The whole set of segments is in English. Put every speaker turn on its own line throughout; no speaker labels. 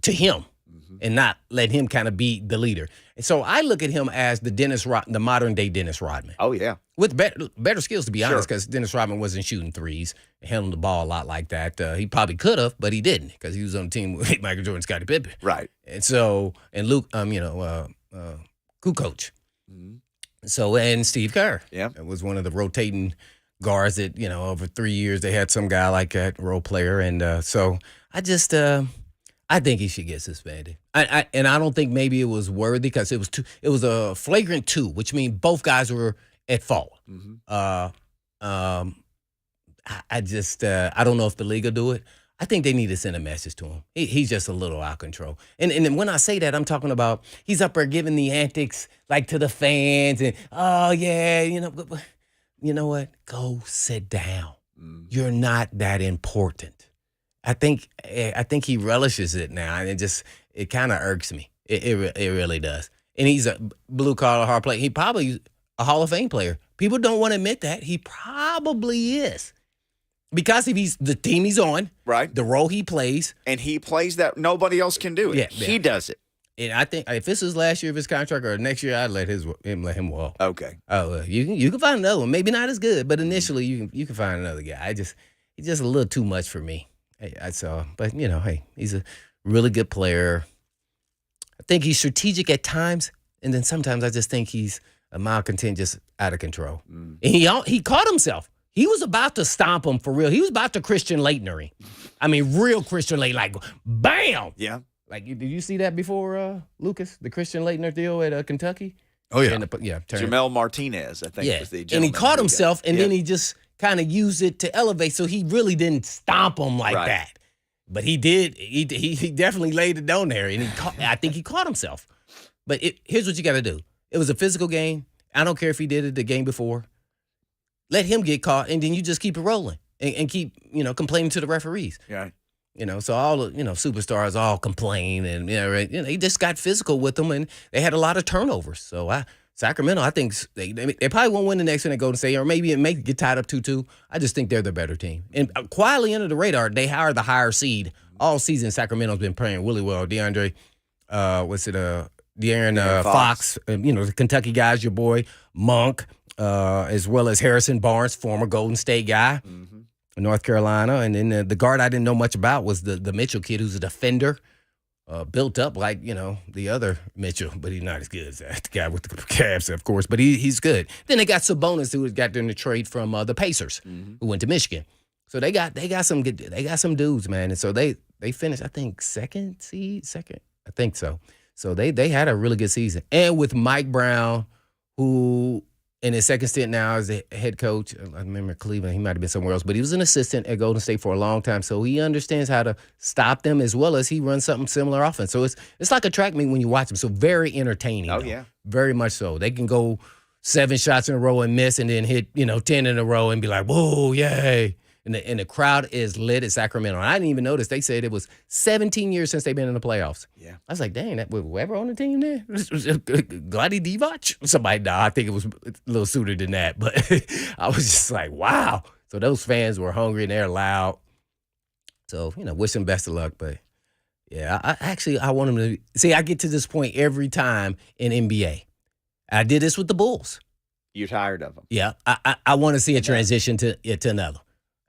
to him and not let him kind of be the leader. And so I look at him as the modern day Dennis Rodman.
Oh, yeah.
With better skills, to be honest,
Sure.
because Dennis Rodman wasn't shooting threes and handling the ball a lot like that. He probably could have, but he didn't because he was on the team with Michael Jordan, Scottie Pippen.
Right.
And so, and Luke, Kukoc.
Mhm.
So, and Steve Kerr.
Yeah.
It was one of the rotating guards that, over 3 years, they had some guy like that, role player. And so I just, I think he should get suspended. I don't think maybe it was worthy because it was a flagrant 2, which means both guys were at fault.
Mhm.
I don't know if the league will do it. I think they need to send a message to him. He's just a little out of control. And when I say that, I'm talking about he's up there giving the antics like to the fans and, oh, yeah, but you know what? Go sit down. You're not that important. I think he relishes it now, and it kind of irks me. It really does. And he's a blue-collar hard player. He probably a Hall of Fame player. People don't want to admit that. He probably is. Because if he's the team he's on,
Right.
the role he plays.
And he plays that nobody else can do it.
Yeah.
He does it.
And I think if this is last year of his contract or next year, I'd let him walk.
Okay.
Oh, you can find another one. Maybe not as good, but initially you can find another guy. He's just a little too much for me. But hey, he's a really good player. I think he's strategic at times, and then sometimes I just think he's a malcontent, just out of control. And he caught himself. He was about to stomp him for real. He was about to Christian Laettner. I mean, real Christian Laettner, like bam.
Yeah.
Like, did you see that before, Lucas? The Christian Laettner deal at Kentucky?
Oh, yeah.
Jamel Martinez, I think, was the
and he
gentleman
caught
who
himself,
got-
and
Yeah.
then he just kind of used it to elevate, so he really didn't stomp him like
Right.
that. But he did. He definitely laid it down there, and I think he caught himself. But here's what you got to do. It was a physical game. I don't care if he did it the game before. Let him get caught, and then you just keep it rolling and keep, complaining to the referees.
Yeah.
So all the, superstars all complain and, he just got physical with them and they had a lot of turnovers. So Sacramento, I think they probably won't win the next one at Golden State, or maybe it may get tied up 2-2. I just think they're the better team. And quietly under the radar, they are the higher seed. All season, Sacramento's been playing really well. De'Aaron Fox, the Kentucky guys, your boy, Monk, as well as Harrison Barnes, former Golden State guy. North Carolina, and then the guard I didn't know much about was the Mitchell kid, who's a defender, built up like the other Mitchell, but he's not as good as that guy with the Cavs, of course. But he's good. Then they got Sabonis, who got in the trade from the Pacers, who went to Michigan. So they got some dudes, man, and so they finished, I think, second, I think so. So they had a really good season, and with Mike Brown, who in his second stint now as a head coach, I remember Cleveland, he might have been somewhere else, but he was an assistant at Golden State for a long time, so he understands how to stop them as well as he runs something similar offense. So it's like a track meet when you watch them, so very entertaining.
Oh,
though.
yeah.
Very much so. They can go 7 shots in a row and miss and then hit, 10 in a row and be like, whoa, yay. And the crowd is lit at Sacramento. And I didn't even notice. They said it was 17 years since they've been in the playoffs.
Yeah.
I was like, dang, that was whoever on the team there? Glady Divac? Somebody, I think it was a little sooner than that. But I was just like, wow. So those fans were hungry and they're loud. So, wish them best of luck. But, yeah, I want them to – see, I get to this point every time in NBA. I did this with the Bulls.
You're tired of them.
Yeah, I want to see a transition to another.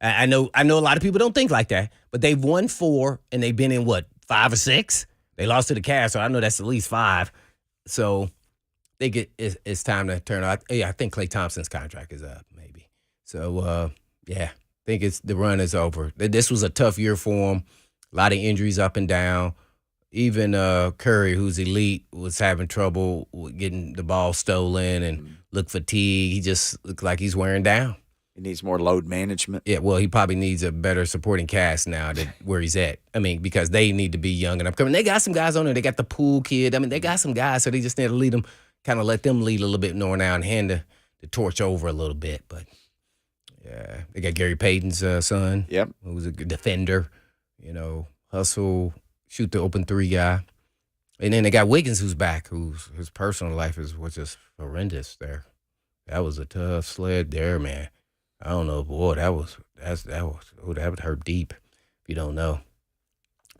I know a lot of people don't think like that, but they've won 4 and they've been in 5 or 6. They lost to the Cavs, so I know that's at least 5. So it's time to turn out. Yeah, I think Klay Thompson's contract is up, maybe. So I think the run is over. This was a tough year for him. A lot of injuries up and down. Even Curry, who's elite, was having trouble with getting the ball stolen and looked fatigued. He just looked like he's wearing down.
He needs more load management.
Yeah, well, he probably needs a better supporting cast now where he's at. I mean, because they need to be young and upcoming. They got some guys on there. They got the Poole kid. I mean, they got some guys, so they just need to lead them, kind of let them lead a little bit more now and hand the torch over a little bit. But, yeah, they got Gary Payton's son, who was a good defender, hustle, shoot the open 3 guy. And then they got Wiggins, who's back, his personal life was just horrendous there. That was a tough sled there, man. I don't know, boy, that would hurt deep if you don't know.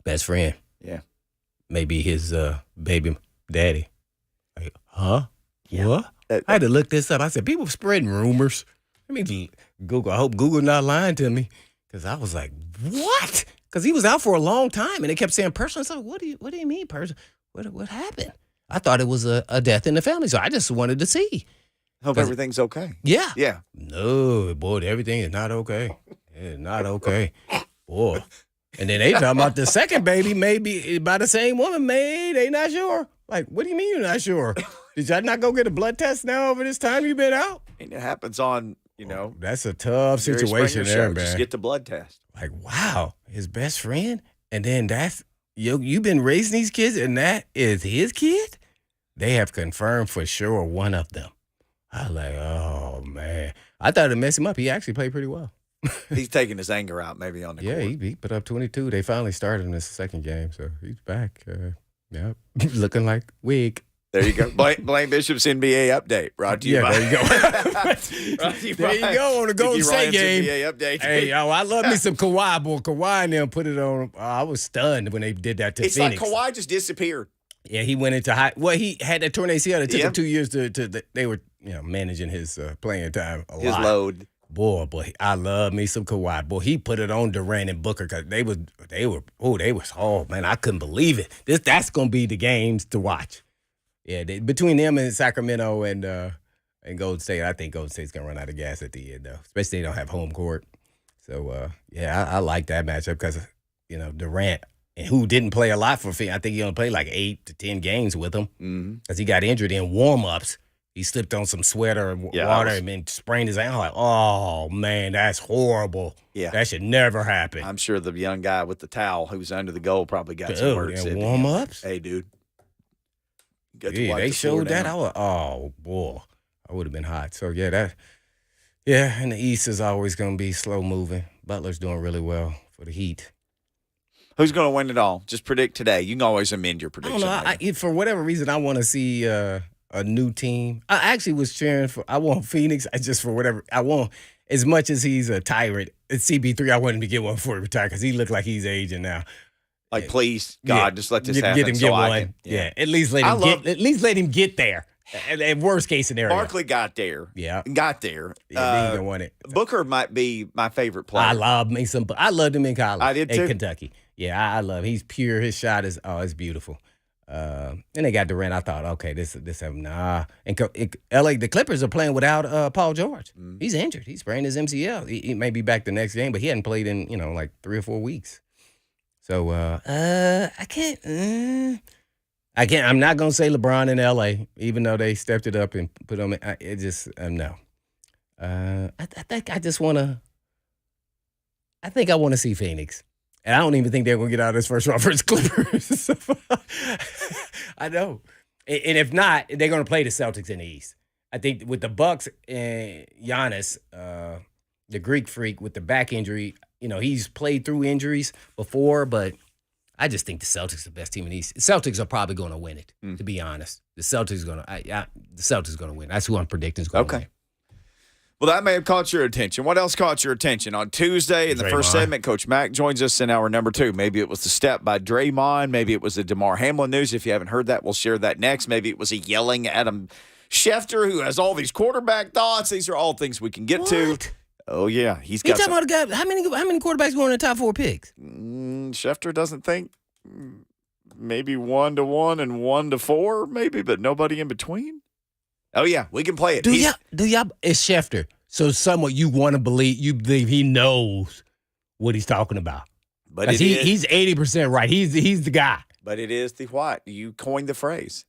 Best friend.
Yeah.
may be his baby daddy. Like, huh?
Yeah.
What? I had to look this up. I said, people spreading rumors. Let me Google. I hope Google not lying to me, because I was like, what? Because he was out for a long time, and they kept saying personal. So what do you mean personal? What happened? I thought it was a death in the family, so I just wanted to see.
Hope everything's okay.
Yeah.
Yeah.
No, boy, everything is not okay. It's not okay. Boy. And then they talking about the second baby maybe by the same woman, they not sure. Like, what do you mean you're not sure? Did y'all not go get a blood test now over this time you've been out?
And it happens on,
That's a tough
Jerry
situation
Springer
there,
show.
man.
Just get the blood test.
Like, wow, his best friend? And then you've been raising these kids and that is his kid? They have confirmed for sure one of them. I was like, oh, man. I thought it messed him up. He actually played pretty well.
He's taking his anger out maybe on the
Yeah,
court.
he put up 22. They finally started in this second game, so he's back. Yeah, looking like weak.
There you go. Blaine Bishop's NBA update brought to you by.
There you go. There you go on the Golden State game.
NBA update.
Hey, I love me some Kawhi, boy. Kawhi and them put it on. I was stunned when they did that to
It's
Phoenix.
like Kawhi just disappeared.
Yeah, he went into high. Well, he had that torn ACL. It took him 2 years they were managing his playing time a lot.
His load.
Boy, I love me some Kawhi. Boy, he put it on Durant and Booker because they was oh man, I couldn't believe it. That's gonna be the games to watch. Yeah, between them and Sacramento and Golden State, I think Golden State's gonna run out of gas at the end though. Especially they don't have home court. So I like that matchup because Durant, and who didn't play a lot for Phoenix. I think he only played like 8 to 10 games with them because he got injured in warm-ups. He slipped on some sweater and water and then sprained his ankle. Like, oh, man, that's horrible.
Yeah.
That should never happen.
I'm sure the young guy with the towel who's under the goal probably got some words
in
in.
warm-ups?
Hey, dude.
Yeah, they showed that. Oh, boy. I would have been hot. So, and the East is always going to be slow-moving. Butler's doing really well for the Heat.
Who's going to win it all? Just predict today. You can always amend your prediction.
I don't know. For whatever reason, I want to see a new team. I actually was cheering I want Phoenix. As much as he's a tyrant, it's CB3. I want him to get one before he retire because he looked like he's aging now.
Like, please, God, just let this happen.
Get him
so
get
I
one.
can,
At least let him get there. At worst case scenario.
Barkley got there.
Yeah.
Got there.
Yeah, he won it.
Booker might be my favorite player.
I loved him in college.
I did too.
In Kentucky. Yeah, I love him. He's pure. His shot is it's beautiful. And they got Durant. I thought, okay, this nah. And LA, the Clippers are playing without Paul George. He's injured. He sprained his MCL. He may be back the next game, but he hadn't played in like 3 or 4 weeks. So I can't. I'm not gonna say LeBron in LA, even though they stepped it up and put him. It just no. I think I want to see Phoenix. And I don't even think they're going to get out of this first round versus Clippers. I know. And if not, they're going to play the Celtics in the East. I think with the Bucks and Giannis, the Greek freak with the back injury, he's played through injuries before, but I just think the Celtics are the best team in the East. The Celtics are probably going to win it, to be honest. The Celtics are going to win. That's who I'm predicting is going to win.
Well, that may have caught your attention. What else caught your attention? On Tuesday in the first segment, Coach Mack joins us in hour number 2. Maybe it was the step by Draymond. Maybe it was the DeMar Hamlin news. If you haven't heard that, we'll share that next. Maybe it was a yelling Adam Schefter who has all these quarterback thoughts. These are all things we can get to. Oh, yeah. He's got
talking about a guy, how many quarterbacks going in the top 4 picks?
Schefter doesn't think maybe 1 to 1 and 1 to 4, maybe, but nobody in between. Oh, yeah, we can play it.
It's Schefter. So somewhat you believe he knows what he's talking about.
But
he's 80% right. He's the guy.
But it is the what? You coined the phrase.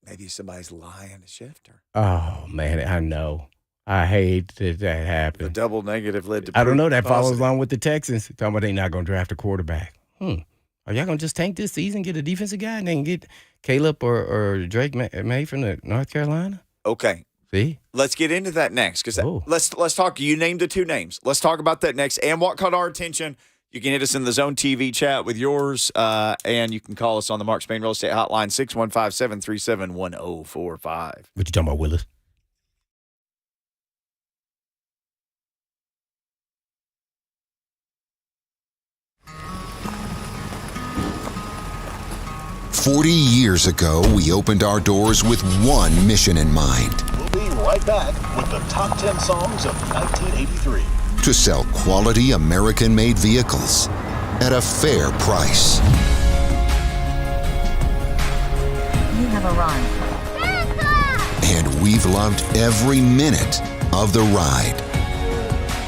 Maybe somebody's lying to Schefter.
Oh, man, I know. I hate that happened.
The double negative led to
I don't know. That follows along with the Texans. Talking about they not going to draft a quarterback. Are y'all going to just tank this season, get a defensive guy, and then get Caleb or Drake May from North Carolina?
Okay.
See?
Let's get into that next because let's talk. You named the 2 names. Let's talk about that next. And what caught our attention, you can hit us in the Zone TV chat with yours, and you can call us on the Mark Spain Real Estate Hotline, 615-737-1045.
What you talking about, Willis?
40 years ago, we opened our doors with one mission in mind:
We'll be right back with the top 10 songs of 1983.
to sell quality American-made vehicles at a fair price.
You have arrived.
And we've loved every minute of the ride.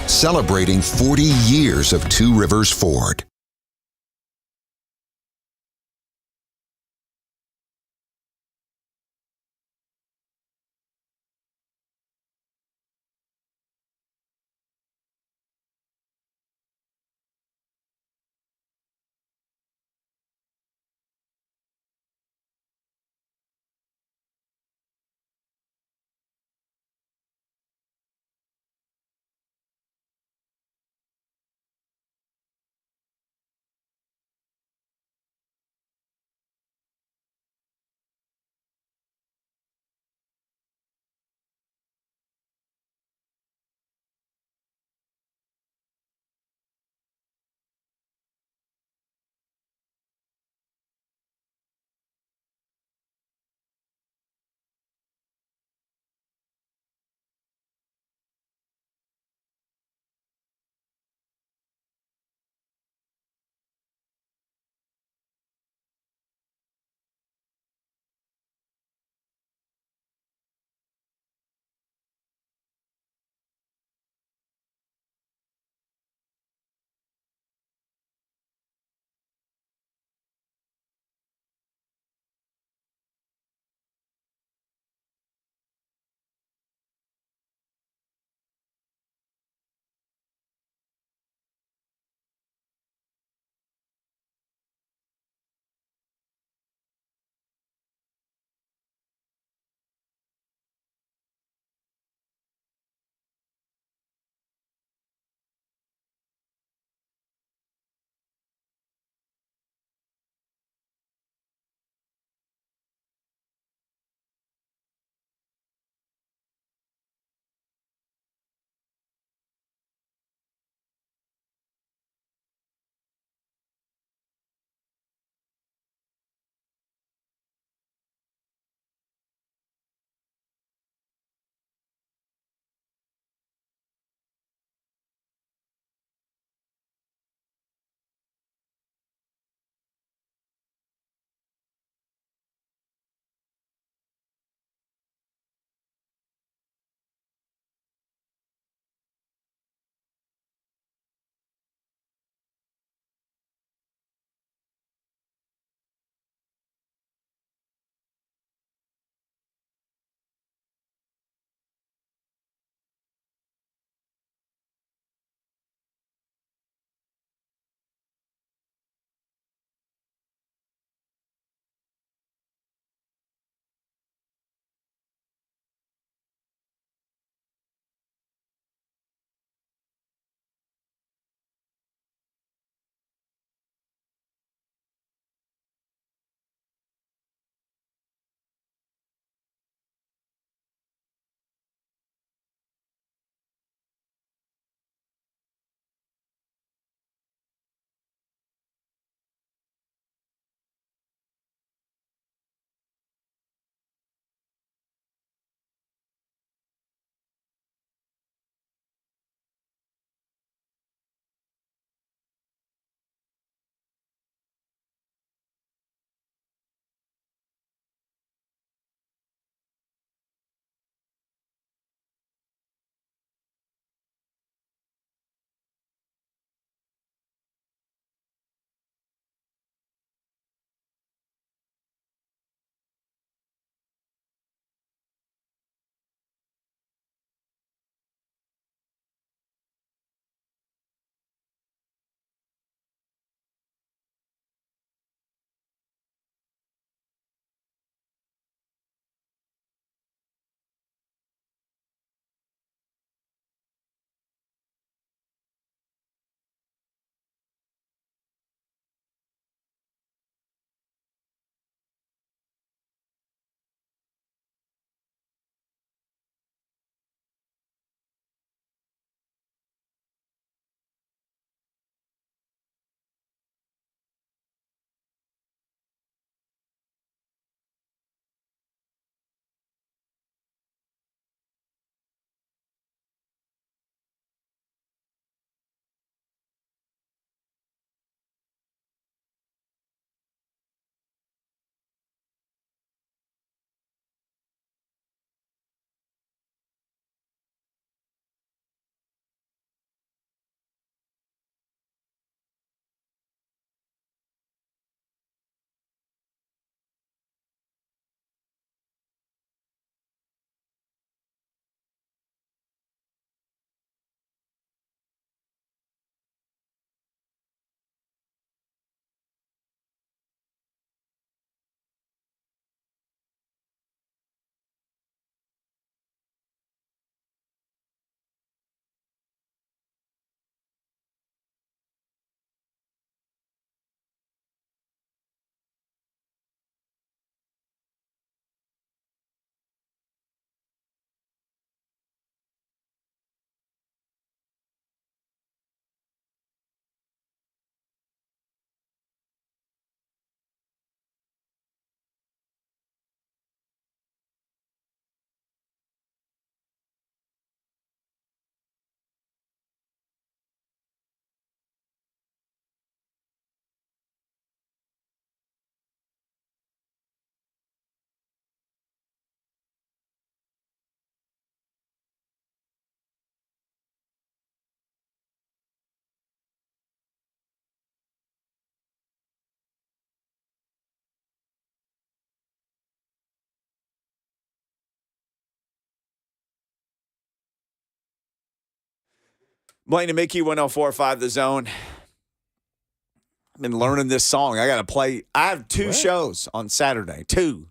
Celebrating 40 years of Two Rivers Ford.
Blaine and Mickey, 104.5 The Zone. I've been learning this song. I got to play. I have two shows on Saturday. Two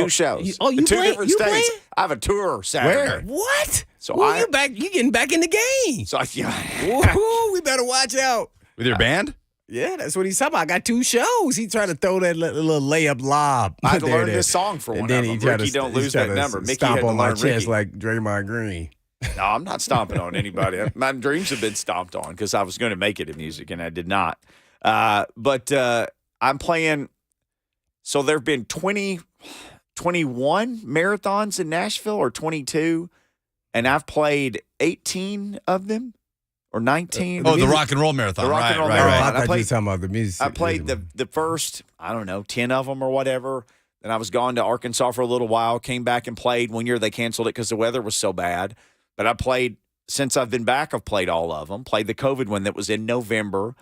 shows.
You
in two
play-
different
you
states.
playing?
I have a tour Saturday.
What?
So
Ooh, you getting back in the game.
So
Ooh, we better watch out.
With your band?
Yeah, that's what he's talking about. I got two shows. He tried to throw that little layup lob.
I had to
there,
learn
there.
this song for one
And then
of
he
them.
tried
Ricky,
to,
don't
he's
lose
trying
that
to
number. Mickey
stomp
had to
on my
learn
chest
Ricky.
like Draymond Green.
No, I'm not stomping on anybody. My dreams have been stomped on because I was going to make it in music, and I did not. But I'm playing. So there have been 21 marathons in Nashville, or 22, and I've played 18 of them, or 19.
Oh, the rock and roll marathon.
The rock and roll
right,
marathon.
right.
I thought
played-
you were talking about the music.
I played the first, I don't know, 10 of them or whatever. Then I was gone to Arkansas for a little while, came back and played. One year they canceled it because the weather was so bad. But I played, since I've been back, I've played all of them. Played the COVID one that was in November.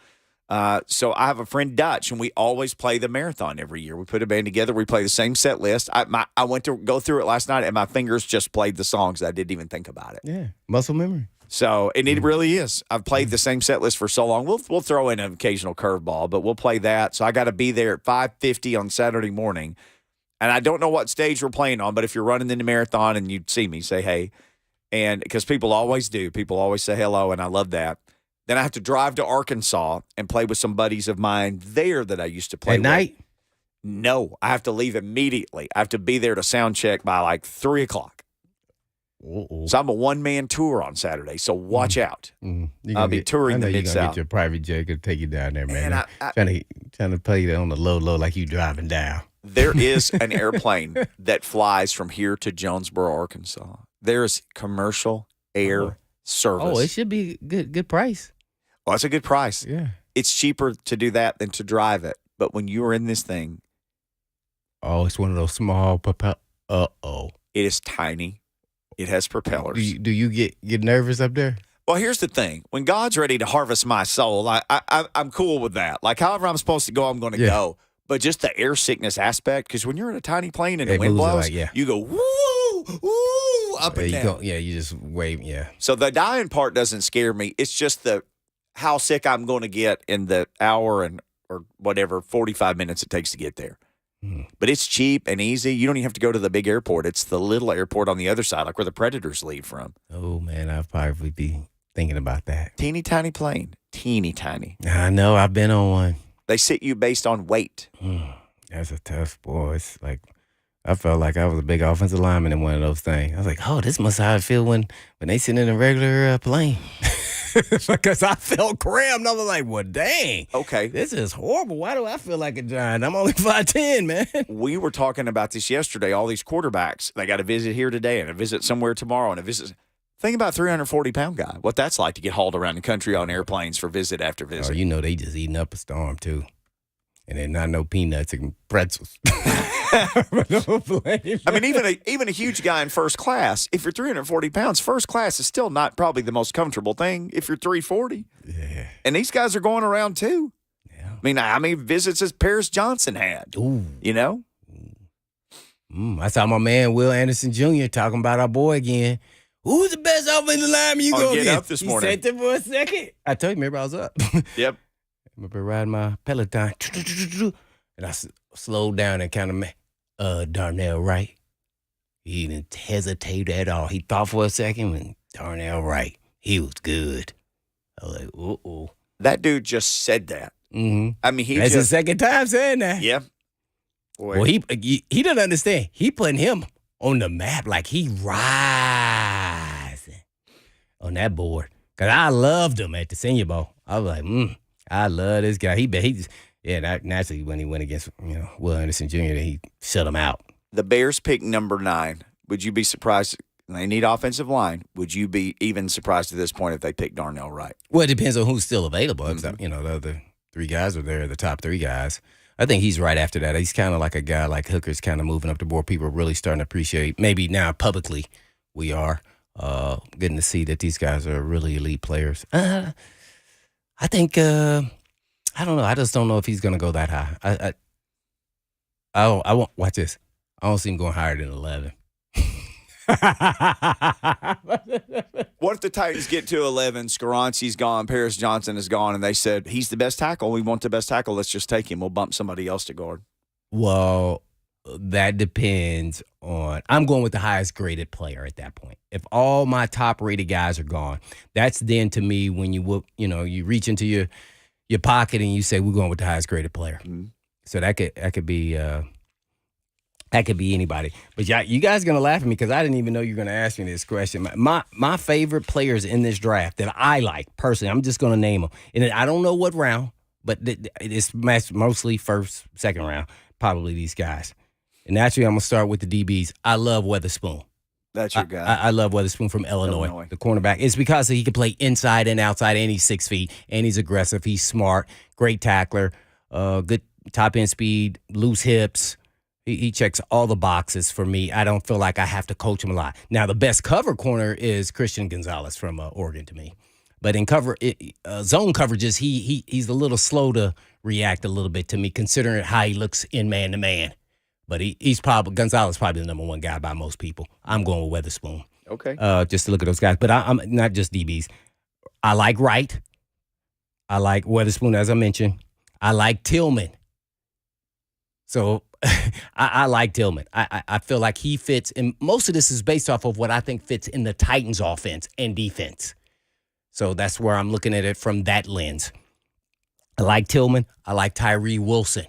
So I have a friend, Dutch, and we always play the marathon every year. We put a band together. We play the same set list. I went to go through it last night, and my fingers just played the songs. I didn't even think about it.
Yeah, muscle memory.
So, and it really is. I've played the same set list for so long. We'll throw in an occasional curveball, but we'll play that. So I got to be there at 5:50 on Saturday morning. And I don't know what stage we're playing on, but if you're running in the marathon and you see me, say hey. And because people always do. People always say hello, and I love that. Then I have to drive to Arkansas and play with some buddies of mine there that I used to play
At
with.
night?
No, I have to leave immediately. I have to be there to sound check by like 3 o'clock.
Uh-oh.
So I'm a one-man tour on Saturday, so watch out.
Mm. You
I'll
gonna
be touring
I know
the
you're gonna
Mid-South.
get your private jet to take you down there, man.
Man, I-
trying to play it on the low like you driving down.
There is an airplane that flies from here to Jonesboro, Arkansas. There is commercial air service.
Oh, it should be good price.
Well, that's a good price.
Yeah.
It's cheaper to do that than to drive it. But when you are in this thing,
Oh, it's one of those small propel. Uh-oh.
it is tiny. It has propellers.
Do you get nervous up there?
Well, here's the thing. When God's ready to harvest my soul, I'm cool with that. Like, however I'm supposed to go, I'm going to
Yeah.
go. But just the air sickness aspect, because when you're in a tiny plane and the
It
wind
moves it
blows,
like, yeah.
you go, woo, woo, up and
you
down.
go, yeah, you just wave, yeah.
So the dying part doesn't scare me. It's just how sick I'm going to get in the hour or whatever, 45 minutes it takes to get there. But it's cheap and easy. You don't even have to go to the big airport. It's the little airport on the other side, like where the Predators leave from.
Oh man, I'll probably be thinking about that.
Teeny tiny plane. Teeny tiny.
I know, I've been on one.
They sit you based on weight.
That's a tough boy. It's like I felt like I was a big offensive lineman in one of those things. I was like, oh, this must how I feel when they sit in a regular plane. Because I felt crammed. I was like, well, dang.
Okay.
This is horrible. Why do I feel like a giant? I'm only 5'10", man.
We were talking about this yesterday. All these quarterbacks, they got a visit here today and a visit somewhere tomorrow and a visit. Think about a 340-pound guy, what that's like to get hauled around the country on airplanes for visit after
Oh,
visit.
you know they just eating up a storm, too. And then not no peanuts and pretzels.
I mean, even a huge guy in first class, if you're 340 pounds, first class is still not probably the most comfortable thing if you're 340.
Yeah.
And these guys are going around too.
Yeah.
I mean, how many visits has Paris Johnson had?
Ooh.
You know?
I saw my man Will Anderson Jr. talking about our boy again. Who's the best offensive lineman you
On
go
Get
against?
Up this
He
morning.
sat there for a second. I told you, remember I was up.
Yep.
I remember riding my Peloton. And I slowed down and kind of, Darnell Wright. He didn't hesitate at all. He thought for a second and Darnell Wright. He was good. I was like, uh-oh.
That dude just said that.
Mm-hmm.
I mean, he
That's the
just,
second time saying that.
yeah. Boy.
Well, he doesn't understand. He putting him on the map like he rising on that board. Cause I loved him at the Senior Bowl. I was like, I love this guy. Naturally when he went against Will Anderson Jr., he shut him out.
The Bears pick number 9. Would you be surprised? They need offensive line. Would you be even surprised at this point if they pick Darnell Wright?
Well, it depends on who's still available. The other 3 guys are there, the top 3 guys. I think he's right after that. He's kind of like a guy like Hooker's kind of moving up the board. People are really starting to appreciate, maybe now publicly we are, getting to see that these guys are really elite players. I think, I don't know. I just don't know if he's going to go that high. I won't watch this. I don't see him going higher than 11.
What if the Titans get to 11, Skoronski's gone, Paris Johnson is gone, and they said, he's the best tackle. We want the best tackle. Let's just take him. We'll bump somebody else to guard.
Well, that depends on – I'm going with the highest graded player at that point. If all my top-rated guys are gone, that's then to me when you reach into your pocket and you say, we're going with the highest graded player. Mm-hmm. So that could be anybody. But yeah, you guys are going to laugh at me because I didn't even know you were going to ask me this question. My favorite players in this draft that I like, personally, I'm just going to name them. And I don't know what round, but it's mostly first, second round, probably these guys. And naturally, I'm going to start with the DBs. I love Weatherspoon.
That's your guy.
I love Weatherspoon from Illinois, the cornerback. It's because he can play inside and outside, and he's 6 feet, and he's aggressive. He's smart, great tackler, good top-end speed, loose hips. He checks all the boxes for me. I don't feel like I have to coach him a lot. Now, the best cover corner is Christian Gonzalez from Oregon to me. But in zone coverages, he's a little slow to react a little bit to me, considering how he looks in man-to-man. But Gonzalez is probably the number one guy by most people. I'm going with Weatherspoon.
Okay.
Just to look at those guys. But I'm not just DBs. I like Wright. I like Weatherspoon, as I mentioned. I like Tillman. So I like Tillman. I feel like he fits, and most of this is based off of what I think fits in the Titans' offense and defense. So that's where I'm looking at it from that lens. I like Tillman. I like Tyree Wilson.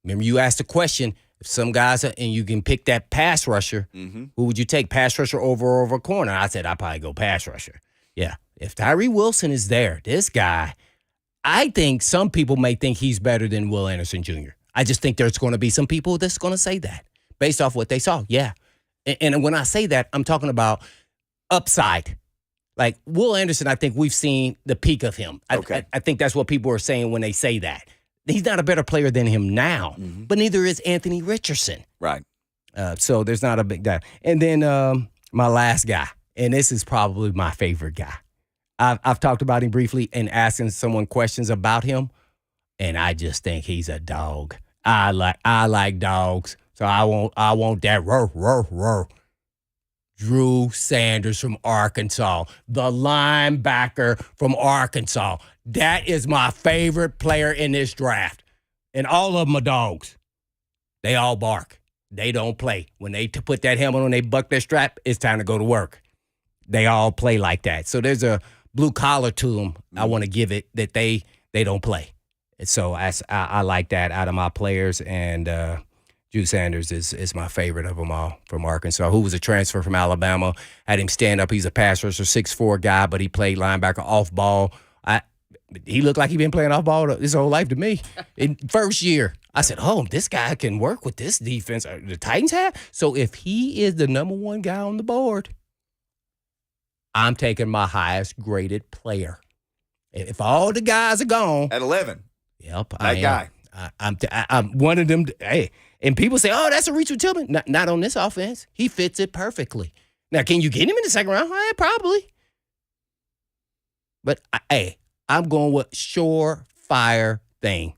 Remember, you asked a question. If some guys and you can pick that pass rusher, who would you take? Pass rusher over corner? I said I'd probably go pass rusher. Yeah. If Tyree Wilson is there, this guy, I think some people may think he's better than Will Anderson Jr. I just think there's going to be some people that's going to say that based off what they saw. Yeah. And when I say that, I'm talking about upside. Like Will Anderson, I think we've seen the peak of him.
Okay.
I think that's what people are saying when they say that. He's not a better player than him now, but neither is Anthony Richardson.
Right.
So there's not a big guy. And then my last guy, and this is probably my favorite guy. I've talked about him briefly and asking someone questions about him, and I just think he's a dog. I like dogs, so I want that roar. Drew Sanders from Arkansas, the linebacker from Arkansas. That is my favorite player in this draft. And all of them are dogs. They all bark. They don't play. When they put that helmet on, they buck their strap, it's time to go to work. They all play like that. So there's a blue collar to them I want to give it that they don't play. And so I like that out of my players. And Drew Sanders is my favorite of them all from Arkansas, who was a transfer from Alabama. Had him stand up. He's a pass rusher, 6'4" guy, but he played linebacker off ball. He looked like he'd been playing off ball his whole life to me. In first year, I said, this guy can work with this defense the Titans have. So if he is the number one guy on the board, I'm taking my highest graded player. If all the guys are gone.
At 11.
Yep.
That guy.
I'm one of them. Hey, and people say, that's a reach with Tillman. Not on this offense. He fits it perfectly. Now, can you get him in the second round? Probably. But, I'm going with surefire thing.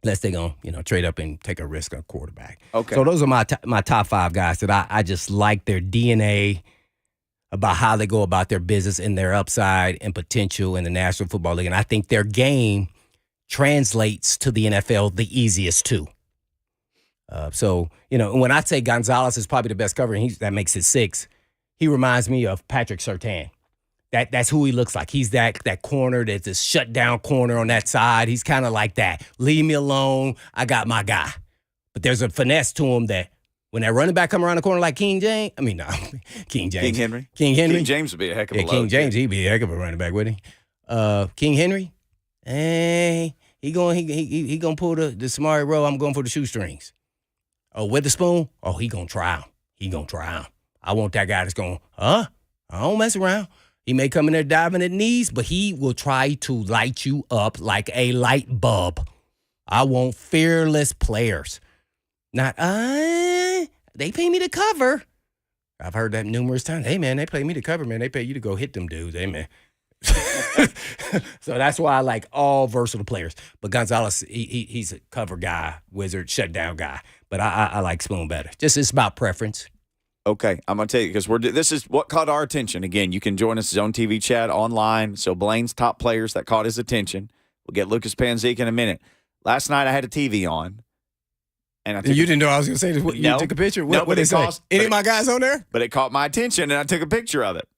Unless they're going to trade up and take a risk on a quarterback.
Okay.
So those are my top five guys that I just like their DNA about how they go about their business and their upside and potential in the National Football League. And I think their game translates to the NFL the easiest too. So, when I say Gonzalez is probably the best cover, and that makes it 6, he reminds me of Patrick Surtain. That's who he looks like. He's that corner, that's a shut-down corner on that side. He's kind of like that. Leave me alone. I got my guy. But there's a finesse to him that when that running back come around the corner like King Henry. King Henry.
King James would be a heck of a load.
King James, he'd be a heck of a running back, wouldn't he? King Henry, he gonna pull the smart row. I'm going for the shoestrings. Witherspoon, he gonna try him. I want that guy that's going, I don't mess around. He may come in there diving at knees, but he will try to light you up like a light bulb. I want fearless players. Not, they pay me to cover. I've heard that numerous times. Hey, man, they pay me to cover, man. They pay you to go hit them dudes. Hey, man. So that's why I like all versatile players. But Gonzalez, he's a cover guy, wizard, shutdown guy. But I like Spoon better. Just it's about preference.
Okay, I'm going to tell you because this is what caught our attention. Again, you can join us Zone TV chat online. So Blaine's top players that caught his attention. We'll get Lucas Panzica in a minute. Last night I had a TV on, and I took
You didn't know I was going to say this. You
No.
took a picture?
No,
What did it say? Any of my guys on there?
but it caught my attention, and I took a picture of it.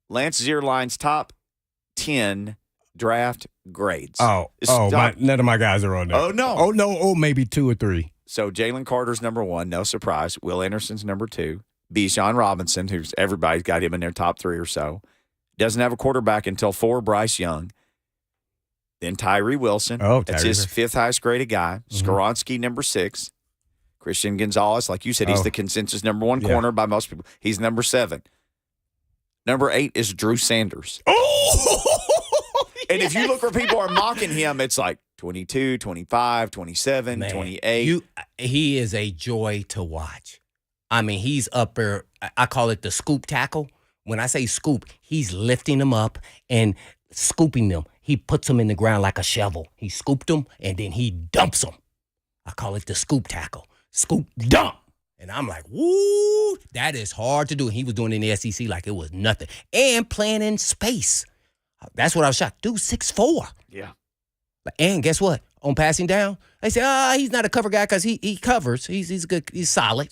Lance Zierlein's top 10 draft grades.
None of my guys are on there.
Oh, no.
Oh, maybe 2 or 3.
So Jalen Carter's number 1, no surprise. Will Anderson's number 2. Bijan Robinson, who's everybody's got him in their top 3 or so. Doesn't have a quarterback until 4, Bryce Young. Then Tyree Wilson.
Oh,
That's
Tyree.
his 5th highest graded guy. Skoronski, number 6. Christian Gonzalez, like you said, he's the consensus number 1 corner by most people. He's number 7. Number 8 is Drew Sanders.
Oh!
And if you look where people are mocking him, it's like 22, 25, 27,
Man,
28.
He is a joy to watch. I mean, he's up there. I call it the scoop tackle. When I say scoop, he's lifting them up and scooping them. He puts them in the ground like a shovel. He scooped them, and then he dumps them. I call it the scoop tackle. Scoop, dump. And I'm like, woo, that is hard to do. And he was doing it in the SEC like it was nothing. And playing in space. That's what I was shocked. Dude, 6'4".
Yeah.
And guess what? On passing down, they say, he's not a cover guy because he covers. He's good. He's solid.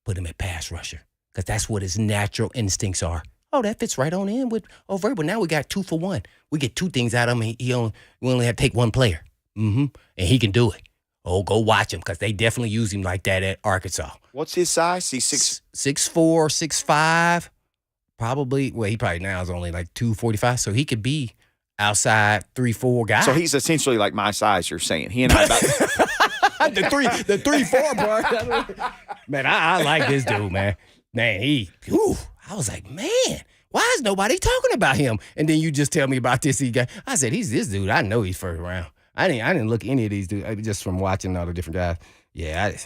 Put him at pass rusher because that's what his natural instincts are. Oh, that fits right on in with Verba. Now we got 2 for 1. We get 2 things out of him. We only have to take 1 player. And he can do it. Oh, go watch him because they definitely use him like that at Arkansas.
What's his size? He's
6'4", 6'5". Probably, he probably now is only like 245, so he could be outside 3-4 guy.
So he's essentially like my size, you're saying. He and I about
the 3-4 part. Man, I like this dude, man. Man, I was like, man, why is nobody talking about him? And then you just tell me about this guy. I said, he's this dude. I know he's first round. I didn't look at any of these dudes just from watching all the different guys. Yeah,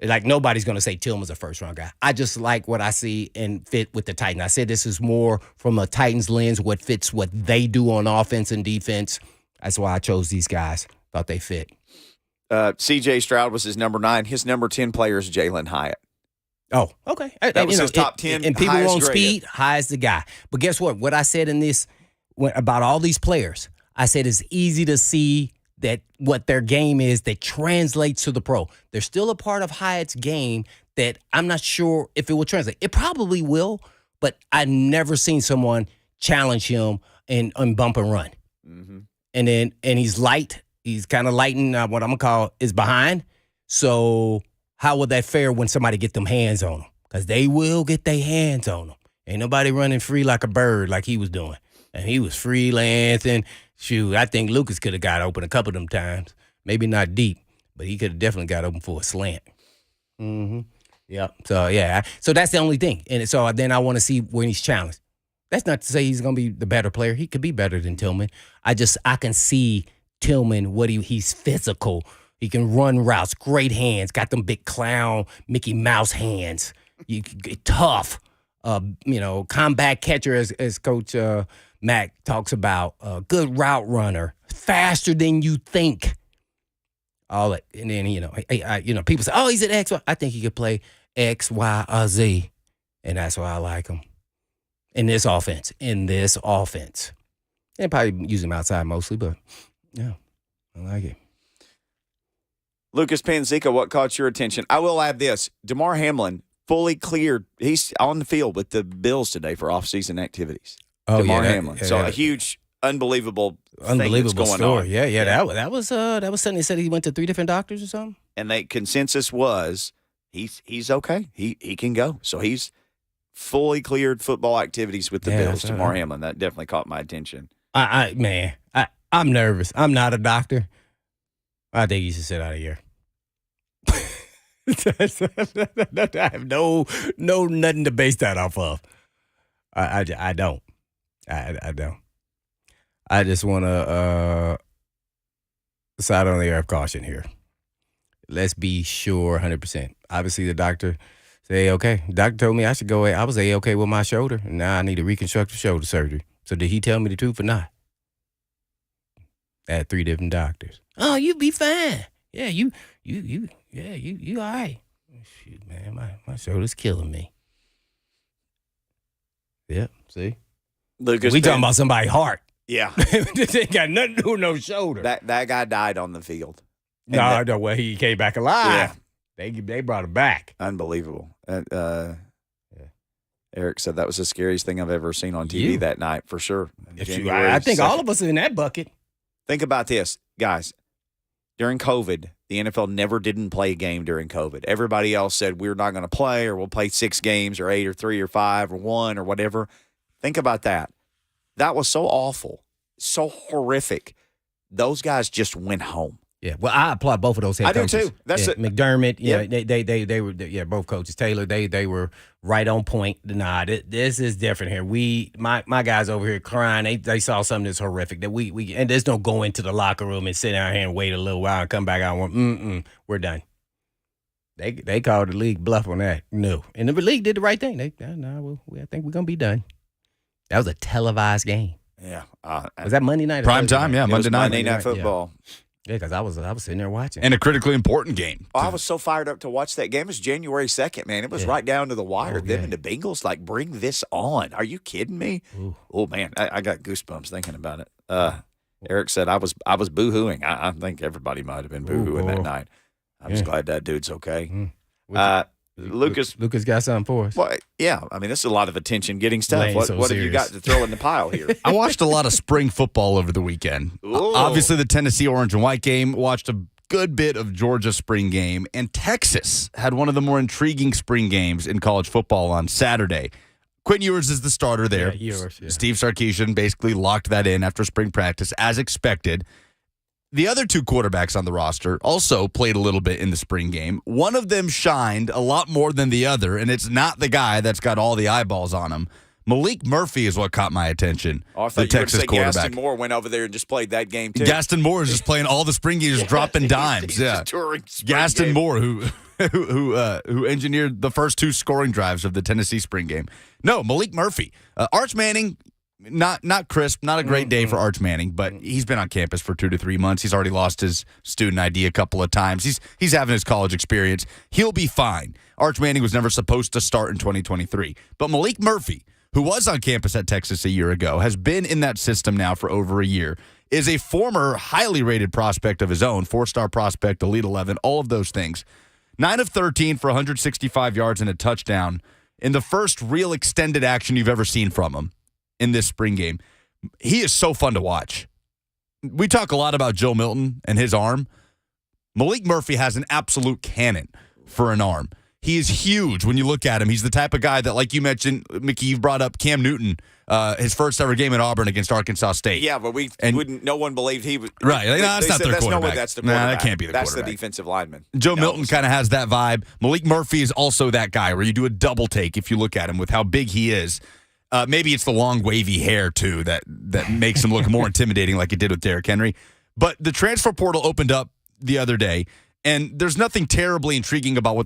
like nobody's going to say Tillman's a first-round guy. I just like what I see and fit with the Titans. I said this is more from a Titans lens, what fits what they do on offense and defense. That's why I chose these guys. Thought they fit.
C.J. Stroud was his number 9. His number 10 player is Jalen Hyatt.
Oh, okay.
That was his top 10.
And people want
graded.
speed, Hyatt's the guy. But guess what? What I said in this about all these players, I said it's easy to see that what their game is that translates to the pro. There's still a part of Hyatt's game that I'm not sure if it will translate. It probably will, but I've never seen someone challenge him and bump and run.
Mm-hmm.
And he's light. He's kind of lighting what I'm going to call is behind. So how would that fare when somebody get them hands on him? Because they will get their hands on him. Ain't nobody running free like a bird like he was doing. And he was freelancing. Shoot, I think Lucas could have got open a couple of them times. Maybe not deep, but he could have definitely got open for a slant. Yeah. So, yeah. So that's the only thing. And so then I want to see when he's challenged. That's not to say he's going to be the better player. He could be better than Tillman. I can see Tillman, he's physical. He can run routes, great hands, got them big clown Mickey Mouse hands. Tough, combat catcher as Coach Mac talks about. Good route runner, faster than you think. All that, and then people say, "Oh, he's an X." I think he could play X, Y, or Z, and that's why I like him in this offense. And probably use him outside mostly, but yeah, I like it.
Lucas Panzica, what caught your attention? I will add this: Damar Hamlin fully cleared. He's on the field with the Bills today for off-season activities.
Oh,
Damar
yeah,
Hamlin. So a huge, unbelievable thing that's going
story.
on.
Yeah. That was something. They said he went to 3 different doctors or something.
And the consensus was he's okay. He can go. So he's fully cleared football activities with the Bills. Damar Hamlin. That definitely caught my attention.
I'm nervous. I'm not a doctor. I think he should sit out of here. I have no nothing to base that off of. I don't. I don't. I just want to side on the air of caution here. Let's be sure 100%. Obviously, the doctor say, okay. The doctor told me I should go. I was A-okay with my shoulder, and now I need a reconstructive shoulder surgery. So did he tell me the truth or not? I had 3 different doctors. Oh, you be fine. Yeah, you all right. Shoot, man, my shoulder's killing me. Yep, see?
Lucas,
We talking about somebody's heart.
yeah.
This ain't got nothing to do with no shoulder.
That guy died on the field. And
No, well, he came back alive.
Yeah.
They brought him back.
Unbelievable. Eric said that was the scariest thing I've ever seen on TV that night, for sure.
I think all of us are in that bucket.
Think about this, guys. During COVID, the NFL never didn't play a game during COVID. Everybody else said we're not going to play, or we'll play 6 games or 8 or 3 or 5 or 1 or whatever. Think about that. That was so awful, so horrific. Those guys just went home.
Yeah, well, I applaud both of those head
I do
coaches.
too. That's
yeah,
it.
McDermott. Yeah,
Yeah.
they were both coaches. Taylor, they were right on point. Nah, this is different here. My guys over here crying. They saw something that's horrific. That we and there's no go into the locker room and sit down here and wait a little while and come back out. We're done. They called the league bluff on that. No, and the league did the right thing. I think we're gonna be done. That was a televised game.
Yeah.
Was that Monday night? Or
Prime
Thursday
time,
night?
yeah,
It was
Monday night.
Night Football.
Yeah, because I was sitting there watching.
And a critically important game.
Oh, I was so fired up to watch that game. It was January 2nd, man. It was right down to the wire.
Oh,
Them
yeah.
and the Bengals, like, bring this on. Are you kidding me?
Ooh.
Oh, man. I got goosebumps thinking about it. Eric said I was boo-hooing. I think everybody might have been boo-hooing that night. I'm just glad that dude's okay. Lucas
got something for us.
Well, yeah. I mean, this is a lot of attention getting stuff.
Lane,
What
so
have you got
serious.
to throw in the pile here?
I watched a lot of spring football over the weekend.
Ooh.
Obviously, the Tennessee orange and white game. Watched a good bit of Georgia spring game. And Texas had one of the more intriguing spring games in college football on Saturday. Quinn Ewers is the starter there.
Yeah, Ewers, yeah.
Steve Sarkisian basically locked that in after spring practice, as expected. The other 2 quarterbacks on the roster also played a little bit in the spring game. One of them shined a lot more than the other, and it's not the guy that's got all the eyeballs on him. Malik Murphy is what caught my attention.
Oh, I
the
thought you were
Texas
say
quarterback.
Gaston Moore went over there and just played that game, too.
Gaston Moore is just playing all the spring games, just dropping dimes.
He's
Yeah,
just touring spring
Gaston
game.
Moore, who engineered the first 2 scoring drives of the Tennessee spring game. No, Malik Murphy, Arch Manning. Not crisp, not a great day for Arch Manning, but he's been on campus for 2 to 3 months. He's already lost his student ID a couple of times. He's having his college experience. He'll be fine. Arch Manning was never supposed to start in 2023. But Malik Murphy, who was on campus at Texas a year ago, has been in that system now for over a year, is a former highly rated prospect of his own, 4-star prospect, Elite 11, all of those things. 9 of 13 for 165 yards and a touchdown in the first real extended action you've ever seen from him in this spring game. He is so fun to watch. We talk a lot about Joe Milton and his arm. Malik Murphy has an absolute cannon for an arm. He is huge when you look at him. He's the type of guy that, like you mentioned, Mickey, you've brought up Cam Newton, his first ever game at Auburn against Arkansas State.
Yeah, but no one believed he would.
Right. No, that's
they
not
said,
their
that's
quarterback.
That's the
Nah,
quarterback.
that can't be the
That's
quarterback.
the defensive lineman.
Joe Milton kind of has that vibe. Malik Murphy is also that guy where you do a double take if you look at him with how big he is. Maybe it's the long wavy hair, too, that makes him look more intimidating like it did with Derrick Henry. But the transfer portal opened up the other day, and there's nothing terribly intriguing about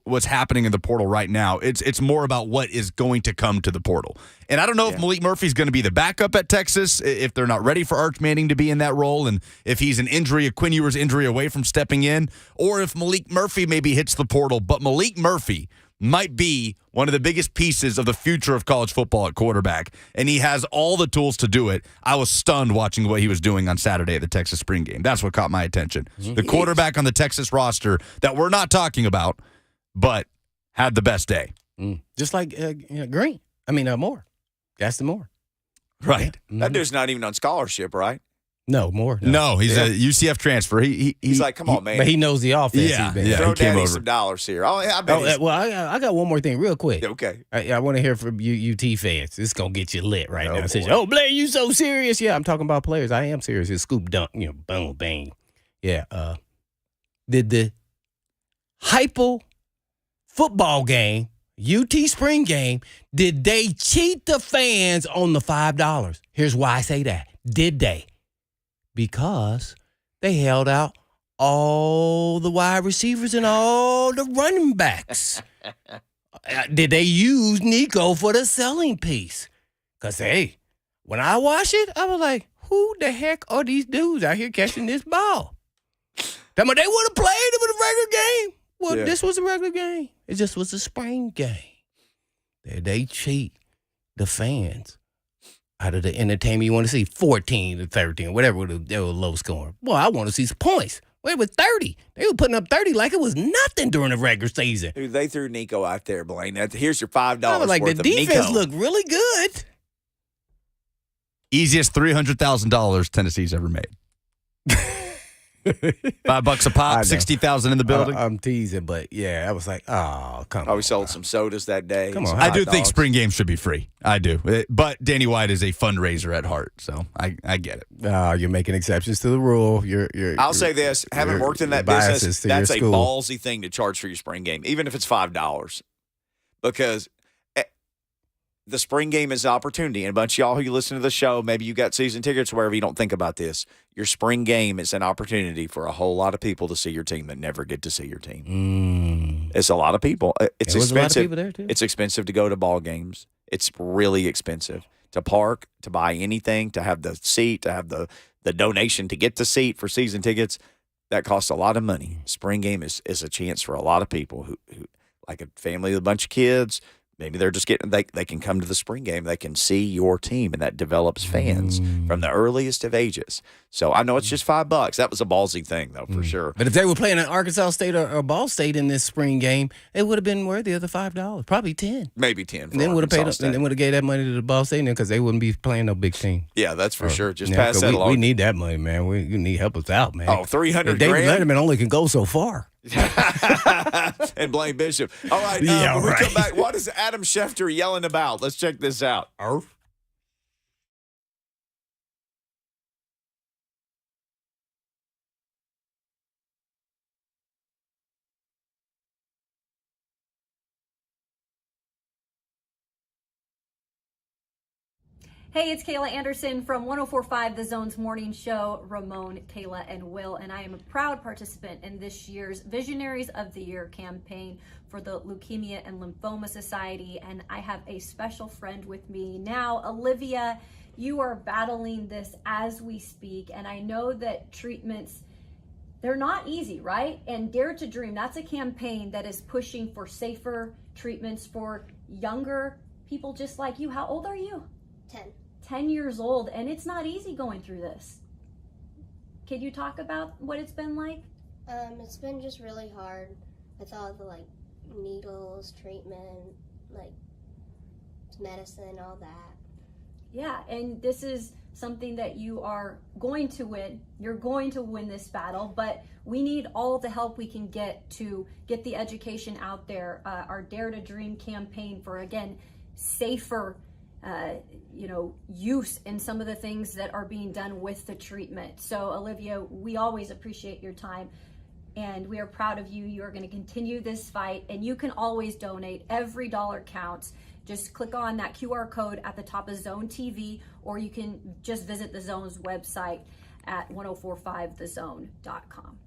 what's happening in the portal right now. It's more about what is going to come to the portal. And I don't know if Malik Murphy's going to be the backup at Texas, if they're not ready for Arch Manning to be in that role, and if he's a Quinn Ewers injury away from stepping in, or if Malik Murphy maybe hits the portal. But Malik Murphy might be one of the biggest pieces of the future of college football at quarterback, and he has all the tools to do it. I was stunned watching what he was doing on Saturday at the Texas spring game. That's what caught my attention. The quarterback on the Texas roster that we're not talking about, but had the best day.
Just like Green. Moore. Gaston Moore.
Right.
That dude's not even on scholarship, right?
No, Moore.
No, he's a UCF transfer.
He's like, come on, man.
But he knows the offense.
Yeah,
he's been.
yeah.
Throw
he came
Daddy
over.
some dollars here. I bet he's-
I got one more thing real quick.
Okay.
I want to hear from you UT fans. This is going to get you lit right
Oh,
now. Says,
boy.
Blair, you so serious? Yeah, I'm talking about players. I am serious. It's scoop dunk, boom, bang. Yeah. Did the Hypo football game, UT spring game, did they cheat the fans on the $5? Here's why I say that. Did they? Because they held out all the wide receivers and all the running backs. Did they use Nico for the selling piece? Because, hey, when I watched it, I was like, who the heck are these dudes out here catching this ball? They would have played him in a regular game. Well,
Yeah.
this was a regular game. It just was a spring game. They cheat the fans out of the entertainment you want to see, 14-13, whatever they were low scoring. Boy, I want to see some points. Well, it was 30. They were putting up 30 like it was nothing during the regular season.
Dude, they threw Nico out there, Blaine. Here's your $5
I was like,
worth
the
of
defense
Nico.
looked really good.
Easiest $300,000 Tennessee's ever made. $5 a
I
pop,
know.
60,000 in the building.
I'm teasing, but yeah, I was like, oh, come on.
Oh, we sold some sodas that day.
Come on,
some
I
hot
do think
dogs.
spring games should be free. I do. But Danny White is a fundraiser at heart, so I get it.
You're making exceptions to the rule.
I'll say this: having worked in that business, that's a ballsy thing to charge for your spring game, even if it's $5, because the spring game is an opportunity. And a bunch of y'all who listen to the show, maybe you got season tickets, wherever, you don't think about this. Your spring game is an opportunity for a whole lot of people to see your team that never get to see your team. It's a lot of people. It's
There was a lot of
expensive.
people there, too.
It's expensive to go to ball games. It's really expensive to park, to buy anything, to have the seat, to have the donation to get the seat for season tickets. That costs a lot of money. Spring game is a chance for a lot of people who like a family with a bunch of kids. Maybe they're just getting, they can come to the spring game. They can see your team, and that develops fans from the earliest of ages. So I know it's just $5. That was a ballsy thing, though, for sure.
But if they were playing at Arkansas State or Ball State in this spring game, it would have been worthy of the $5, probably 10.
Maybe 10 for
And then would have paid,
Arkansas State.
and then would have gave that money to the Ball State because they wouldn't be playing no big team.
Yeah, that's for sure. Just
Yeah,
pass
'cause
that
we
along.
need that money, man. You need to help us out, man.
Oh, 300
David
grand?
Letterman only can go so far.
And Blaine Bishop. All right,
Yeah,
when we come
right.
back, what is Adam Schefter yelling about? Let's check this out.
Hey, it's Kayla Anderson from 104.5 The Zone's morning show. Ramon, Kayla, and Will, and I am a proud participant in this year's Visionaries of the Year campaign for the Leukemia and Lymphoma Society, and I have a special friend with me now. Olivia, you are battling this as we speak, and I know that treatments, they're not easy, right? And Dare to Dream, that's a campaign that is pushing for safer treatments for younger people just like you. How old are you? 10 years old, and it's not easy going through this. Can you talk about what it's been like?
It's been just really hard with all the needles, treatment, medicine, all that.
Yeah, and this is something that you are going to win. You're going to win this battle, but we need all the help we can get to get the education out there. Our Dare to Dream campaign for, again, safer use in some of the things that are being done with the treatment. So Olivia, we always appreciate your time and we are proud of you. You are going to continue this fight, and you can always donate. Every dollar counts. Just click on that QR code at the top of Zone TV, or you can just visit the Zone's website at 1045thezone.com.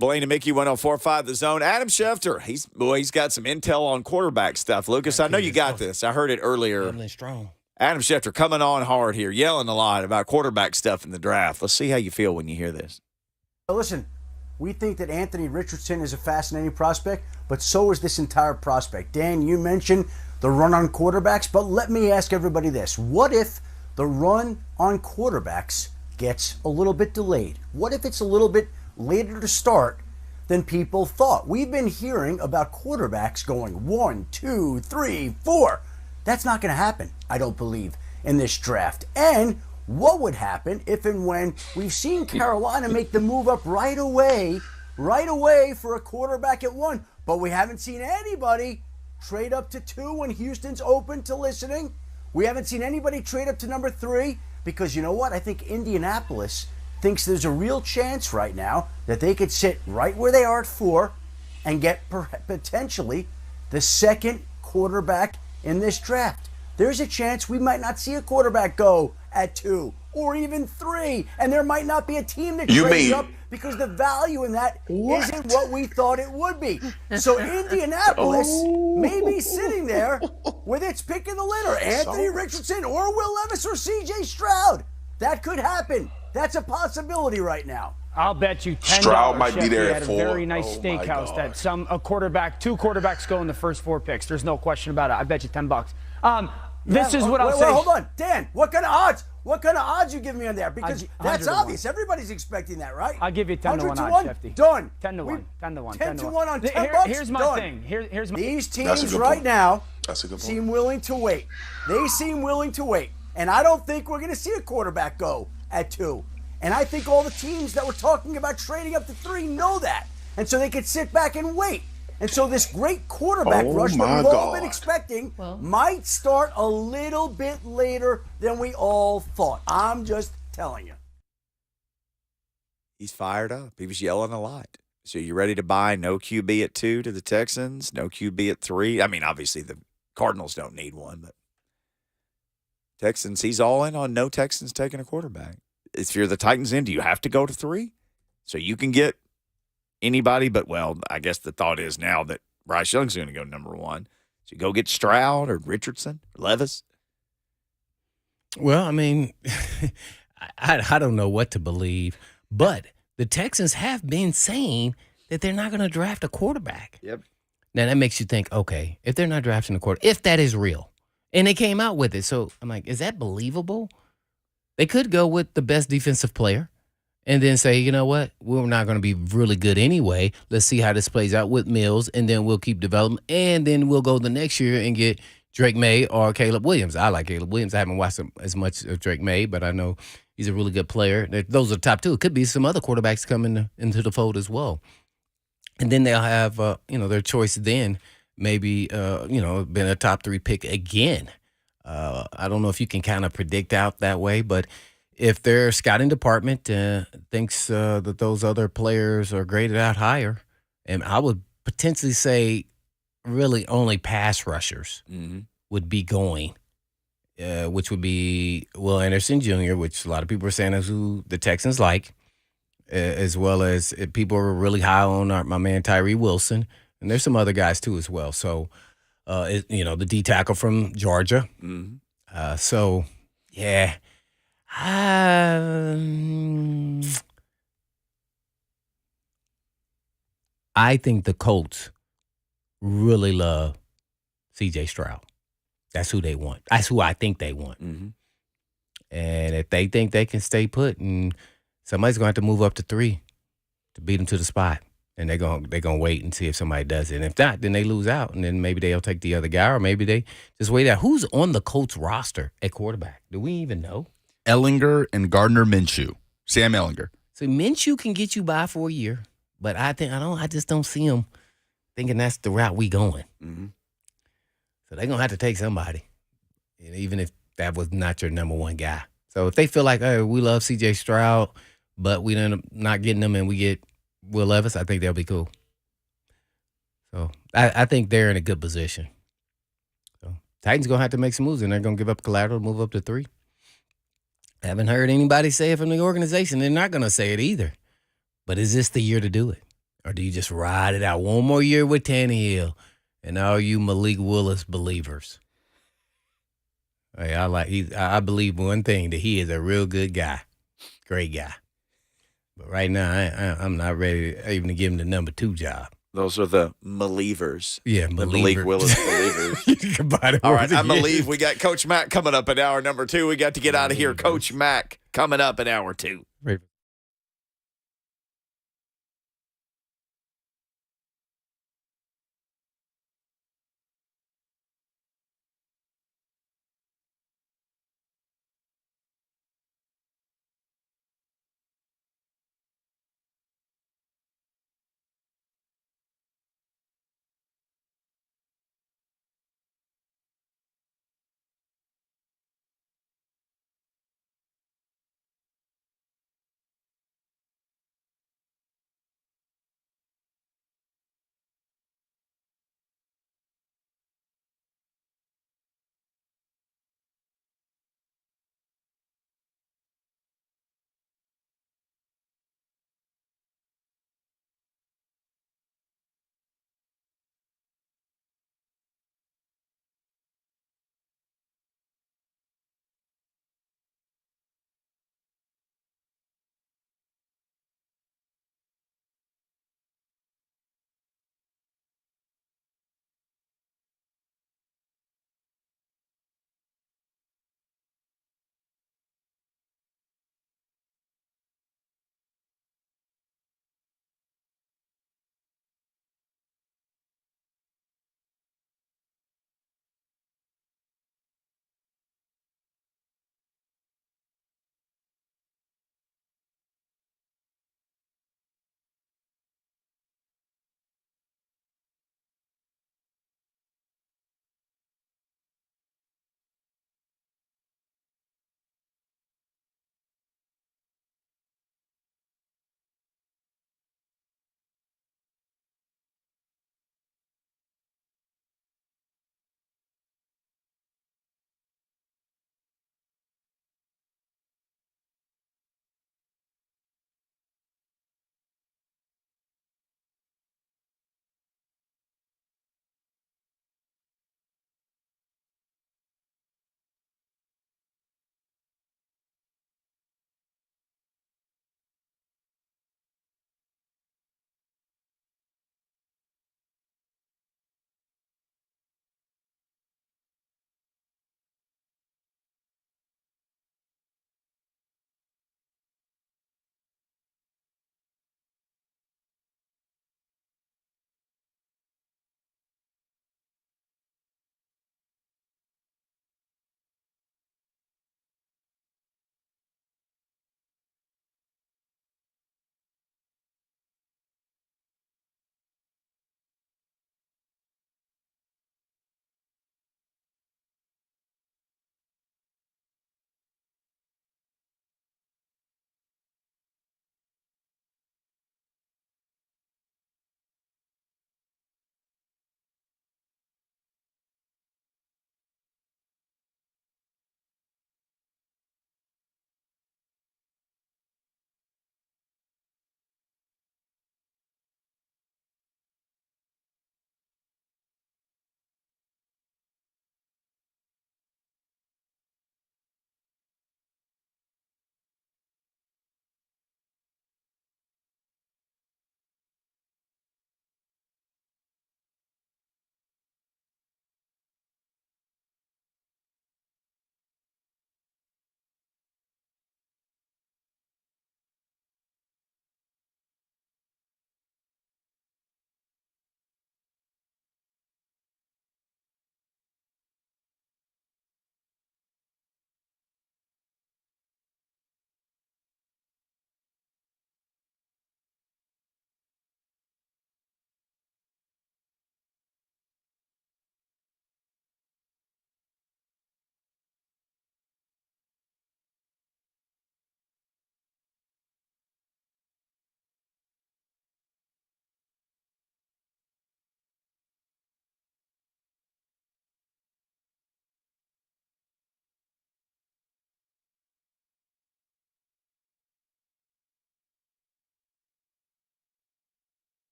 Blaine and Mickey 104.5 The Zone. Adam Schefter, he's got some intel on quarterback stuff. Lucas, I know you got this. I heard it earlier.
Strong.
Adam Schefter coming on hard here, yelling a lot about quarterback stuff in the draft. Let's see how you feel when you hear this.
Listen, we think that Anthony Richardson is a fascinating prospect, but so is this entire prospect. Dan, you mentioned the run on quarterbacks, but let me ask everybody this. What if the run on quarterbacks gets a little bit delayed? What if it's a little bit later to start than people thought? We've been hearing about quarterbacks going 1, 2, 3, 4. That's not going to happen, I don't believe, in this draft. And what would happen if and when we've seen Carolina make the move up right away for a quarterback at 1, but we haven't seen anybody trade up to 2 when Houston's open to listening. We haven't seen anybody trade up to number 3 because you know what? I think Indianapolis thinks there's a real chance right now that they could sit right where they are at 4 and get potentially the second quarterback in this draft. There's a chance we might not see a quarterback go at 2 or even 3, and there might not be a team that trades up because the value in that isn't what we thought it would be. So Indianapolis may be sitting there with its pick in the litter, Anthony Richardson or Will Levis or C.J. Stroud. That could happen. That's a possibility right now.
I'll bet you $10
Stroud might be there
at
at
a
4.
very nice steakhouse that two quarterbacks go in the first 4 picks. There's no question about it. I bet you $10. This is what I'll say.
Hold on, Dan. What kind of odds? What kind of odds you give me on there? Because that's obvious. Everybody's expecting that, right?
I'll give you 10 to 1 odds, Shefty.
Done.
10 to 1. 10 to 1.
10 to 1 on $10.
Here's my
done.
thing. Here's my.
These teams right now
That's a
seem willing to wait. They seem willing to wait, and I don't think we're going to see a quarterback go at 2. And I think all the teams that were talking about trading up to 3 know that. And so they could sit back and wait. And so this great quarterback rush that we've all been expecting might start a little bit later than we all thought. I'm just telling you.
He's fired up. He was yelling a lot. So you ready to buy no QB at 2 to the Texans, no QB at 3? I mean, obviously the Cardinals don't need one, but Texans, he's all in on no Texans taking a quarterback. If you're the Titans in, do you have to go to 3? So you can get anybody, but, well, I guess the thought is now that Bryce Young's going to go number 1. So you go get Stroud or Richardson or Levis.
Well, I mean, I don't know what to believe, but the Texans have been saying that they're not going to draft a quarterback.
Yep.
Now, that makes you think, okay, if they're not drafting a quarterback, if that is real, and they came out with it, so I'm like, is that believable? They could go with the best defensive player and then say, you know what, we're not going to be really good anyway. Let's see how this plays out with Mills, and then we'll keep developing, and then we'll go the next year and get Drake May or Caleb Williams. I like Caleb Williams. I haven't watched as much of Drake May, but I know he's a really good player. Those are the top 2. It could be some other quarterbacks coming into the fold as well. And then they'll have, their choice then maybe, been a top 3 pick again. I don't know if you can kind of predict out that way, but if their scouting department thinks that those other players are graded out higher, and I would potentially say really only pass rushers would be going, which would be Will Anderson Jr., which a lot of people are saying is who the Texans like, as well as people are really high on my man Tyree Wilson, and there's some other guys too as well. So, the D tackle from Georgia. So, yeah. I think the Colts really love C.J. Stroud. That's who they want. That's who I think they want. And if they think they can stay put, and somebody's going to have to move up to 3 to beat them to the spot. And they're gonna wait and see if somebody does it. And if not, then they lose out, and then maybe they'll take the other guy, or maybe they just wait out. Who's on the Colts roster at quarterback? Do we even know?
Ellinger and Gardner Minshew. Sam Ellinger.
So Minshew can get you by for a year, but I just don't see him thinking that's the route we going. So they're gonna have to take somebody, even if that was not your number 1 guy. So if they feel like, hey, we love C.J. Stroud, but we end up not getting them, and we get Will Levis, I think they'll be cool. So I think they're in a good position. So Titans going to have to make some moves, and they're going to give up collateral to move up to 3. I haven't heard anybody say it from the organization. They're not going to say it either. But is this the year to do it? Or do you just ride it out one more year with Tannehill and all you Malik Willis believers? Hey, I believe one thing, that he is a real good guy. Great guy. But right now, I'm not ready even to give him the number 2 job.
Those are the Malievers.
Yeah,
the Malik Willis believers. All right, I'm Malieve. We got Coach Mack coming up in hour number 2. We got to get out of here. Coach Mack coming up in hour 2.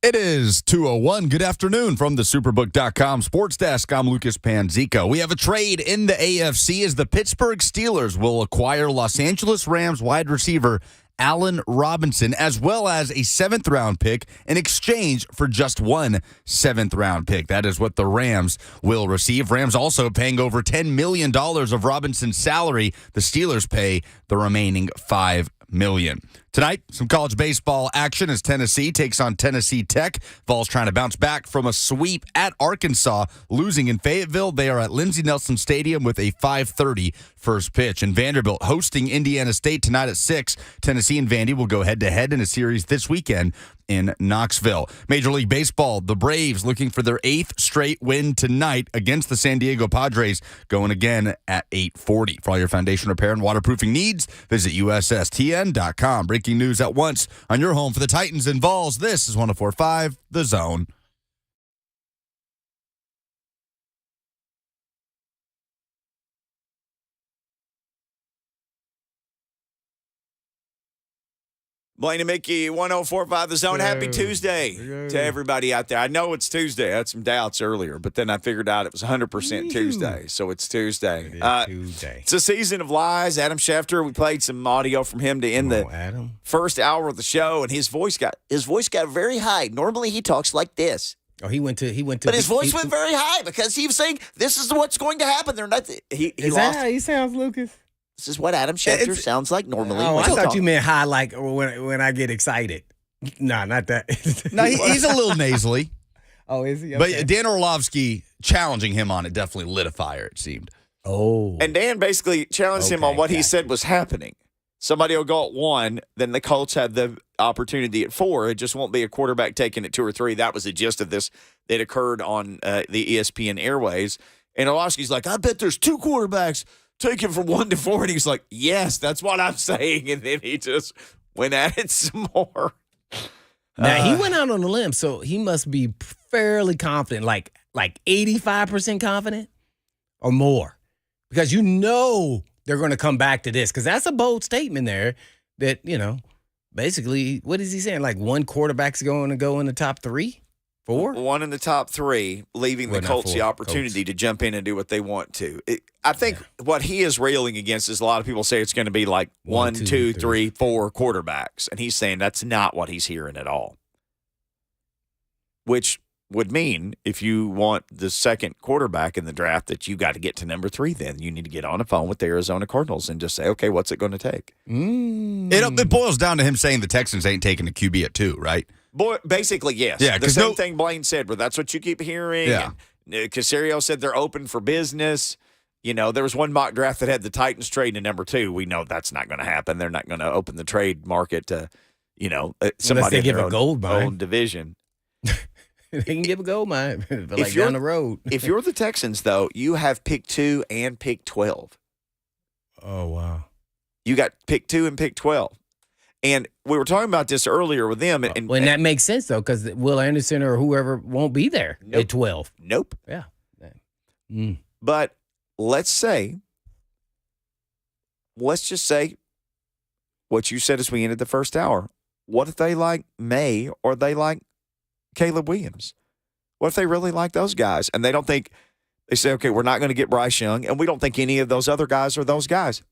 It is 2:01. Good afternoon from the Superbook.com Sports Desk. I'm Lucas Panzico. We have a trade in the AFC as the Pittsburgh Steelers will acquire Los Angeles Rams wide receiver Allen Robinson, as well as a 7th-round pick in exchange for just one 7th-round pick. That is what the Rams will receive. Rams also paying over $10 million of Robinson's salary. The Steelers pay the remaining $5 million. Tonight, some college baseball action as Tennessee takes on Tennessee Tech. Vols trying to bounce back from a sweep at Arkansas, losing in Fayetteville. They are at Lindsey Nelson Stadium with a 5:30 first pitch. And Vanderbilt hosting Indiana State tonight at 6. Tennessee and Vandy will go head-to-head in a series this weekend in Knoxville. Major League Baseball, the Braves looking for their 8th straight win tonight against the San Diego Padres, going again at 8:40. For all your foundation repair and waterproofing needs, visit USSTN.com. Breaking news at once on your home for the Titans and Vols. This is 104.5 The Zone.
Blaine and Mickey, 104.5 The Zone. Happy Tuesday to everybody out there. I know it's Tuesday. I had some doubts earlier, but then I figured out it was 100% Tuesday, so it's Tuesday.
Tuesday.
It's a season of lies. Adam Schefter, we played some audio from him to end the first hour of the show, and his voice got very high. Normally he talks like this.
Oh, he went to.
But his voice went very high because he was saying, this is what's going to happen. They're not. He
Is
lost.
that how he sounds, Lucas?
This is what Adam Schefter sounds like normally.
Oh,
when
I
he
thought
talks.
you meant high, like when I get excited. Nah, not that.
No, he's a little nasally.
Oh, is he? Okay.
But Dan Orlovsky challenging him on it definitely lit a fire, it seemed.
Oh.
And Dan basically challenged him on what he said was happening. Somebody will go at 1, then the Colts had the opportunity at 4. It just won't be a quarterback taking at 2 or 3. That was the gist of this that occurred on the ESPN airways. And Orlovsky's like, I bet there's 2 quarterbacks taking from 1 to 4. And he's like, yes, that's what I'm saying. And then he just went at it some more.
Now, he went out on a limb, so he must be fairly confident, like 85% confident or more. Because you know they're going to come back to this. Because that's a bold statement there that, basically, what is he saying? Like 1 quarterback's going to go in the top 3? 4?
1 in the top 3, leaving the Colts the opportunity to jump in and do what they want to. I think what he is railing against is a lot of people say it's going to be like 1, 2, 3, 4 quarterbacks. And he's saying that's not what he's hearing at all. Which would mean if you want the second quarterback in the draft that you got to get to number 3, then you need to get on the phone with the Arizona Cardinals and just say, okay, what's it going to take?
It boils down to him saying the Texans ain't taking a QB at 2, right?
Boy, basically, yes.
Yeah,
the same thing Blaine said, but that's what you keep hearing.
Yeah.
And Caserio said they're open for business. There was one mock draft that had the Titans trading to number 2. We know that's not going to happen. They're not going to open the trade market to, somebody in their own division.
They can give a gold mine, but like down the road.
If you're the Texans, though, you have pick 2 and pick 12.
Oh, wow.
You got pick 2 and pick 12. And we were talking about this earlier with them. And
that makes sense, though, because Will Anderson or whoever won't be there at 12.
Nope.
Yeah.
But let's just say what you said as we ended the first hour. What if they like May or they like Caleb Williams? What if they really like those guys and they say, okay, we're not going to get Bryce Young and we don't think any of those other guys are those guys.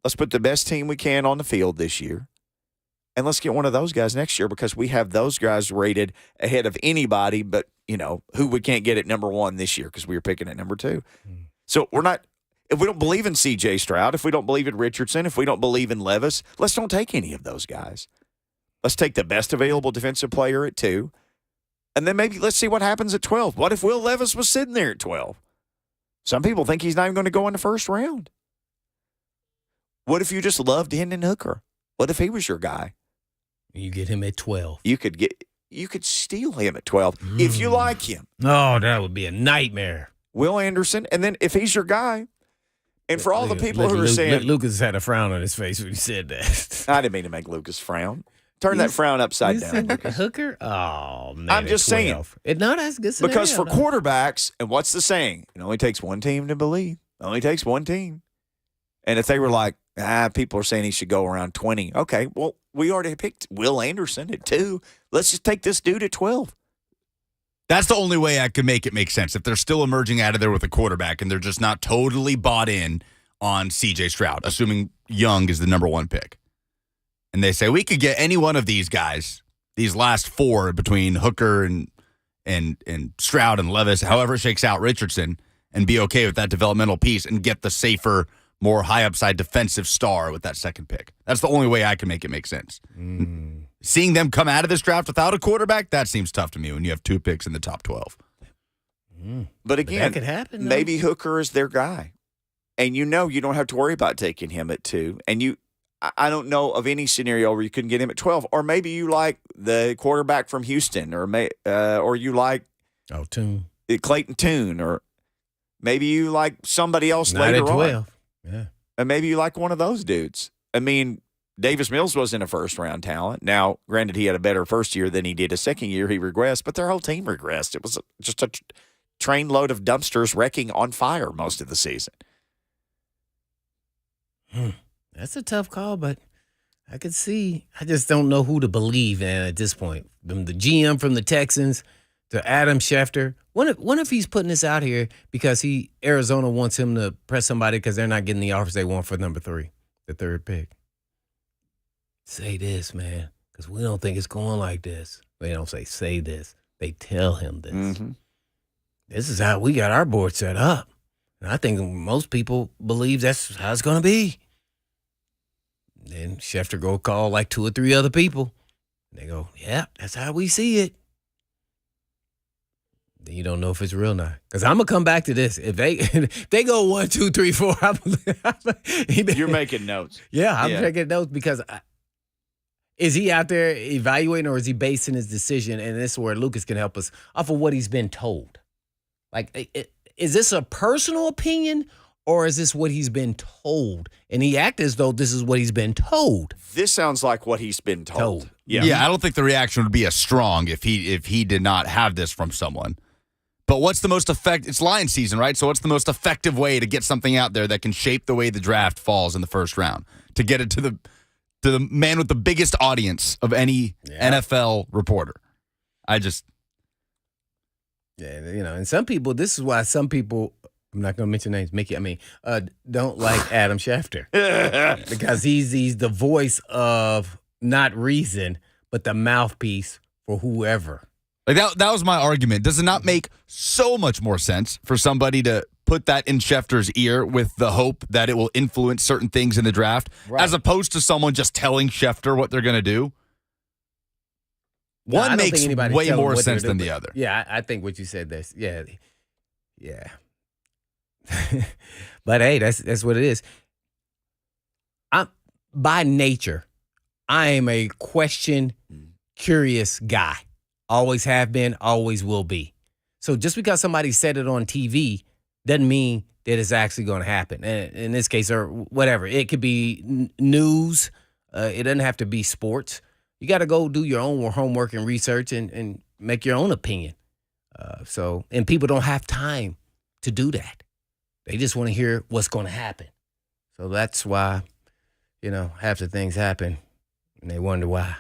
Let's put the best team we can on the field this year, and let's get one of those guys next year because we have those guys rated ahead of anybody but, who we can't get at number 1 this year because we were picking at number 2. So if we don't believe in C.J. Stroud, if we don't believe in Richardson, if we don't believe in Levis, let's don't take any of those guys. Let's take the best available defensive player at 2, and then maybe let's see what happens at 12. What if Will Levis was sitting there at 12? Some people think he's not even going to go in the first round. What if you just loved Hendon Hooker? What if he was your guy?
You get him at 12.
You could steal him at 12 if you like him.
Oh, that would be a nightmare.
Will Anderson, and then if he's your guy, and for all the people who are saying
Lucas had a frown on his face when he said that.
I didn't mean to make Lucas frown. Turn that frown upside down.
Hooker? Oh, man.
I'm just saying.
No, that's a good scenario,
because for quarterbacks, and what's the saying? It only takes one team to believe. It only takes one team. And if they were like, people are saying he should go around 20. Okay, well, we already picked Will Anderson at 2. Let's just take this dude at 12.
That's the only way I could make it make sense. If they're still emerging out of there with a quarterback and they're just not totally bought in on C.J. Stroud, assuming Young is the number 1 pick. And they say, we could get any one of these guys, these last 4 between Hooker and Stroud and Levis, however it shakes out, Richardson, and be okay with that developmental piece and get the safer, more high upside defensive star with that second pick. That's the only way I can make it make sense. Seeing them come out of this draft without a quarterback, that seems tough to me when you have 2 picks in the top 12.
But again,
that could happen, though.
Maybe Hooker is their guy. And you don't have to worry about taking him at 2. And I don't know of any scenario where you couldn't get him at 12. Or maybe you like the quarterback from Houston, or you like
Tune.
Clayton Tune, or maybe you like somebody else
Not
later
at 12.
on.
Yeah.
And maybe you like one of those dudes. I mean, Davis Mills wasn't a first-round talent. Now, granted, he had a better first year than he did a second year. He regressed, but their whole team regressed. It was just a train load of dumpsters wrecking on fire most of the season.
That's a tough call, but I could see. I just don't know who to believe in at this point. From the GM from the Texans to Adam Schefter. What if he's putting this out here because Arizona wants him to press somebody because they're not getting the offers they want for number 3, the 3rd pick? Say this, man, because we don't think it's going like this. They don't say this. They tell him this.
Mm-hmm.
This is how we got our board set up. And I think most people believe that's how it's going to be. Then Schefter go call like 2 or 3 other people. They go, yeah, that's how we see it. Then you don't know if it's real or not. Because I'm going to come back to this. If they go 1, 2, 3, 4,
You're making notes.
Yeah, I'm taking notes because is he out there evaluating or is he basing his decision? And this is where Lucas can help us off of what he's been told. Like, is this a personal opinion or is this what he's been told? And he acted as though this is what he's been told.
This sounds like what he's been told.
Yeah, I don't think the reaction would be as strong if he did not have this from someone. But what's the most effective? It's Lion season, right? So what's the most effective way to get something out there that can shape the way the draft falls in the first round? To get it to the man with the biggest audience of any NFL reporter.
And some people, this is why some people, I'm not going to mention names, don't like Adam Schefter. Because he's the voice of not reason, but the mouthpiece for whoever.
Like that was my argument. Does it not make so much more sense for somebody to put that in Schefter's ear with the hope that it will influence certain things in the draft, as opposed to someone just telling Schefter what they're going to do? One makes way more sense than the other.
Yeah, I think what you said. Yeah. But hey, that's what it is. By nature, I am a curious guy. Always have been, always will be. So just because somebody said it on TV doesn't mean that it's actually going to happen. And in this case, or whatever, it could be news. It doesn't have to be sports. You got to go do your own homework and research and make your own opinion. And people don't have time to do that. They just want to hear what's going to happen. So that's why, half the things happen and they wonder why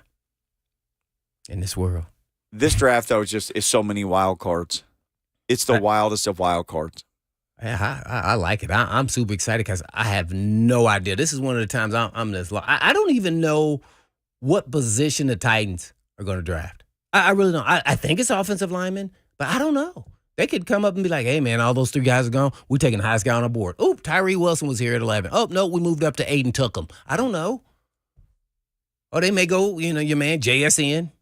in this world.
This draft, though, is so many wild cards. It's the wildest of wild cards.
Yeah, I like it. I'm super excited because I have no idea. This is one of the times I'm this lost. I don't even know what position the Titans are going to draft. I really don't. I think it's offensive lineman, but I don't know. They could come up and be like, hey, man, all those 3 guys are gone. We're taking the highest guy on the board. Oh, Tyree Wilson was here at 11. Oh, no, we moved up to 8 and took him. I don't know. Or they may go, your man, JSN,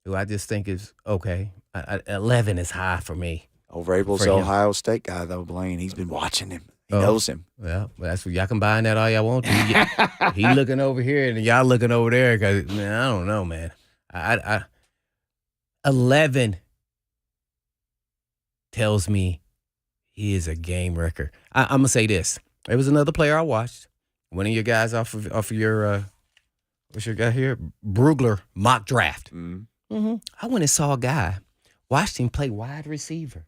who I just think is okay. 11 is high for me.
Vrabel's the Ohio State guy, though, Blaine. He's been watching him. He knows him.
Well, that's what y'all can buy in that all y'all want to. He looking over here and y'all looking over there because, man, I don't know, man. 11 tells me he is a game wrecker. I'm going to say this. There was another player I watched. One of your guys off of your, what's your guy here? Brugler mock draft. Mm-hmm. I went and saw a guy, watched him play wide receiver.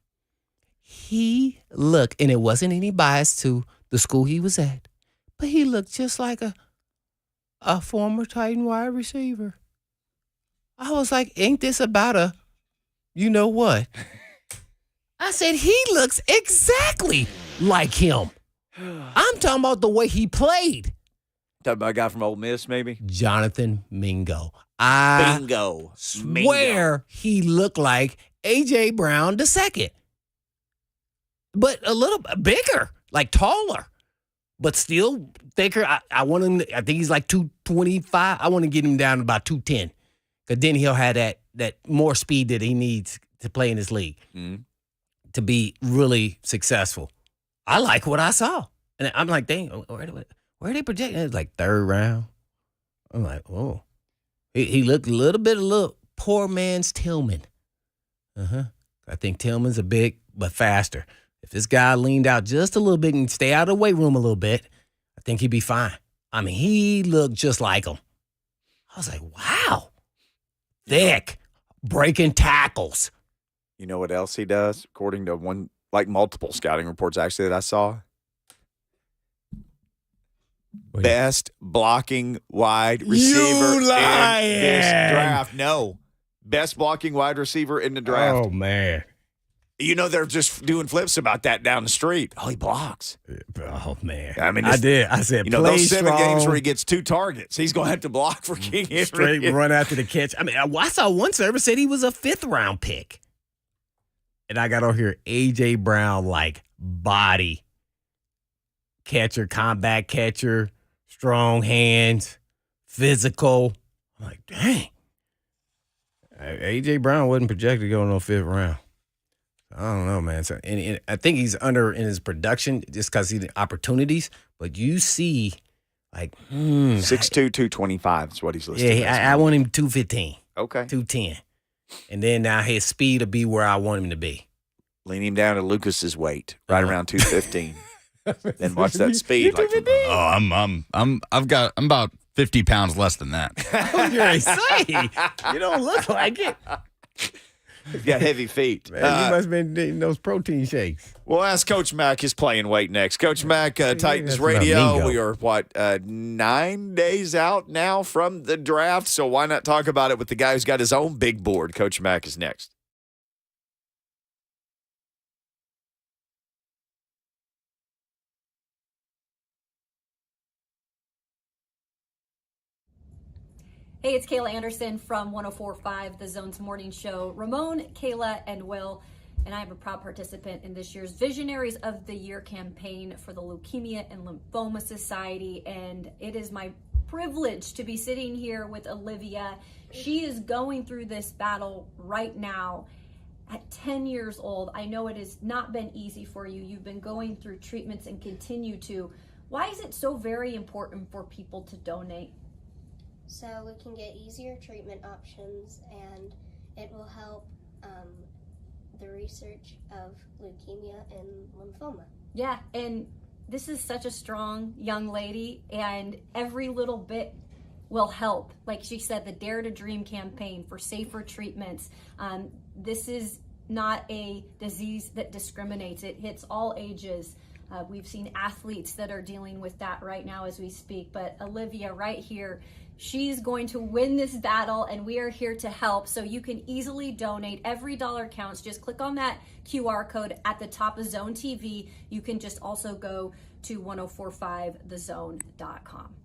He looked, and it wasn't any bias to the school he was at, but he looked just like a a former Titan wide receiver. I was like, ain't this about a, you know what? I said, he looks exactly like him. I'm talking about the way he played.
Talking about a guy from Ole Miss, maybe?
Jonathan Mingo. I
Bingo.
swear he looked like A.J. Brown II. But a little bigger, like taller, but still thicker. I want him I think he's like 225. I want to get him down to about 210. Because then he'll have that more speed that he needs to play in this league to be really successful. I like what I saw. And I'm like, dang, where are they projecting? It's like third round. I'm like, oh. He looked a little poor man's Tillman. I think Tillman's a big, but faster. If this guy leaned out just a little bit and stay out of the weight room a little bit, I think he'd be fine. I mean, he looked just like him. I was like, wow. Thick, breaking tackles.
You know what else he does? According to multiple scouting reports actually that I saw. Best blocking wide receiver in this draft. No. Best blocking wide receiver in the draft.
Oh, man.
You know, they're just doing flips about that down the street. Oh, he blocks.
Oh, man.
I mean,
I did. I said,
you know,
play
those 7
strong,
games where he gets 2 targets, he's going to have to block for King Henry.
straight run after the catch. I mean, I saw one server said he was a 5th-round pick. And I got over here, A.J. Brown, like, body catcher, combat catcher, strong hands, physical. I'm like, dang. A.J. Brown wasn't projected to go in no 5th round. I don't know, man. So, and I think he's under in his production just because he's the opportunities. But you see, like,
6'2", 225 is what he's listed.
Yeah, I want him 215.
Okay.
210. And then now his speed will be where I want him to be.
Lean him down to Lucas's weight, right around 215. Then watch that speed. Like
I'm about 50 pounds less than that.
I was going to say, you don't look like it.
He's got heavy feet.
Man, you must have been eating those protein shakes.
We'll ask Coach Mack his playing weight next. Coach Mack, Titans
that's
Radio. We are, 9 days out now from the draft, so why not talk about it with the guy who's got his own big board? Coach Mack is next.
Hey, it's Kayla Anderson from 104.5, The Zone's morning show. Ramon, Kayla, and Will, and I am a proud participant in this year's Visionaries of the Year campaign for the Leukemia and Lymphoma Society, and it is my privilege to be sitting here with Olivia. She is going through this battle right now at 10 years old. I know it has not been easy for you. You've been going through treatments and continue to. Why is it so very important for people to donate?
So we can get easier treatment options, and it will help the research of leukemia and lymphoma.
Yeah, and this is such a strong young lady, and every little bit will help. Like she said, the Dare to Dream campaign for safer treatments. This is not a disease that discriminates. It hits all ages. We've seen athletes that are dealing with that right now as we speak, but Olivia right here, she's going to win this battle, and we are here to help. So you can easily donate. Every dollar counts. Just click on that QR code at the top of Zone TV. You can just also go to 1045thezone.com.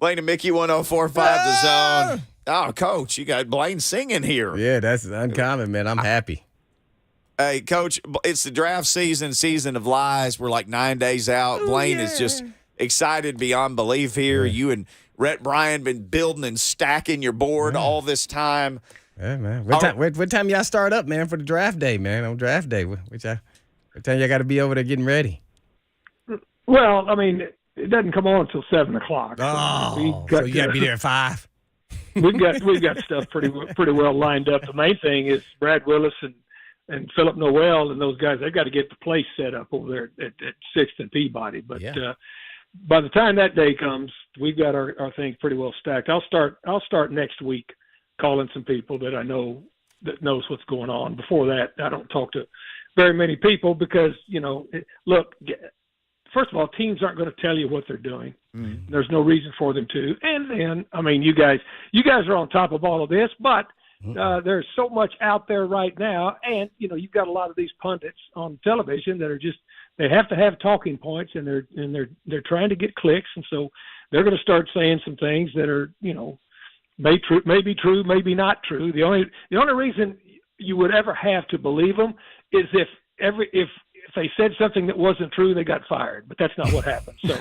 Blaine and Mickey 104.5 The Zone. Oh, Coach, you got Blaine singing here.
Yeah, that's uncommon, man. I'm happy.
Hey, Coach, it's the draft season of lies. We're like 9 days out. Blaine is just excited beyond belief here. You and Rhett Bryan been building and stacking your board all this time.
Yeah, man. What time y'all start up, man, for the draft day, man? On draft day, what time y'all got to be over there getting ready?
Well, I mean, it doesn't come on until 7 o'clock.
Oh, so you got to be there at 5.
we've got stuff pretty well lined up. The main thing is Brad Willis and Philip Noel and those guys. They've got to get the place set up over there at 6th and Peabody. But by the time that day comes, we've got our thing pretty well stacked. I'll start next week calling some people that I know that knows what's going on. Before that, I don't talk to very many people because look. First of all, teams aren't going to tell you what they're doing. Mm-hmm. There's no reason for them to. And then, I mean, you guys are on top of all of this, but there's so much out there right now. And, you've got a lot of these pundits on television that are just, they have to have talking points and they're trying to get clicks. And so they're going to start saying some things that are, may be true, maybe not true. The only reason you would ever have to believe them is if they said something that wasn't true, they got fired. But that's not what happened. So,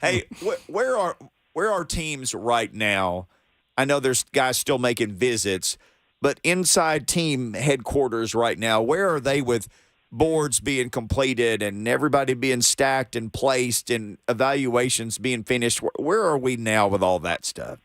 hey, where are teams right now? I know there's guys still making visits, but inside team headquarters right now, where are they with boards being completed and everybody being stacked and placed and evaluations being finished? Where are we now with all that stuff?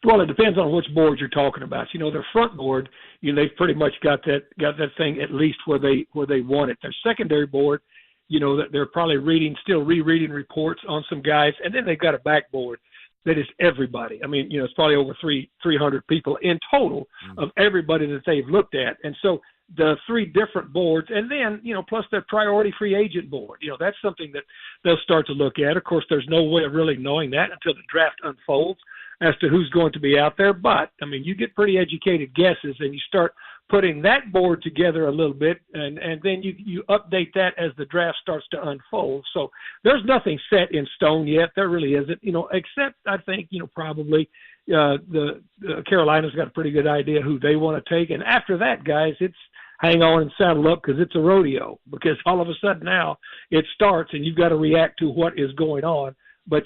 Well, it depends on which board you're talking about. Their front board, they've pretty much got that thing at least where they want it. Their secondary board, that they're probably still rereading reports on some guys, and then they've got a backboard that is everybody. I mean, it's probably over 300 people in total of everybody that they've looked at, and so the 3 different boards, and then plus their priority free agent board. That's something that they'll start to look at. Of course, there's no way of really knowing that until the draft unfolds as to who's going to be out there. But, I mean, you get pretty educated guesses and you start putting that board together a little bit, and then you update that as the draft starts to unfold. So there's nothing set in stone yet. There really isn't, except I think, probably the Carolina's got a pretty good idea who they want to take. And after that, guys, it's hang on and saddle up because it's a rodeo, because all of a sudden now it starts and you've got to react to what is going on. But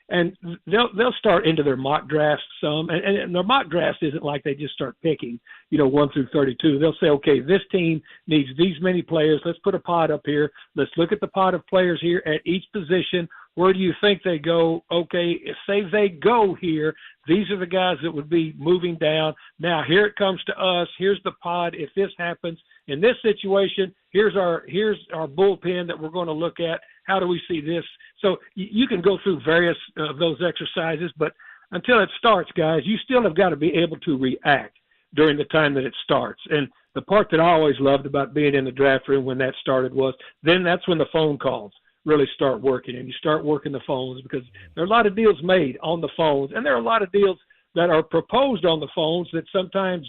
they'll start into their mock drafts some, and their mock drafts isn't like they just start picking, 1 through 32. They'll say, okay, this team needs these many players. Let's put a pod up here. Let's look at the pod of players here at each position. Where do you think they go? Okay, say they go here. These are the guys that would be moving down. Now here it comes to us. Here's the pod. If this happens in this situation, here's our bullpen that we're going to look at. How do we see this? So you can go through various of those exercises, but until it starts, guys, you still have got to be able to react during the time that it starts. And the part that I always loved about being in the draft room when that started was then that's when the phone calls really start working, and you start working the phones, because there are a lot of deals made on the phones, and there are a lot of deals that are proposed on the phones that sometimes,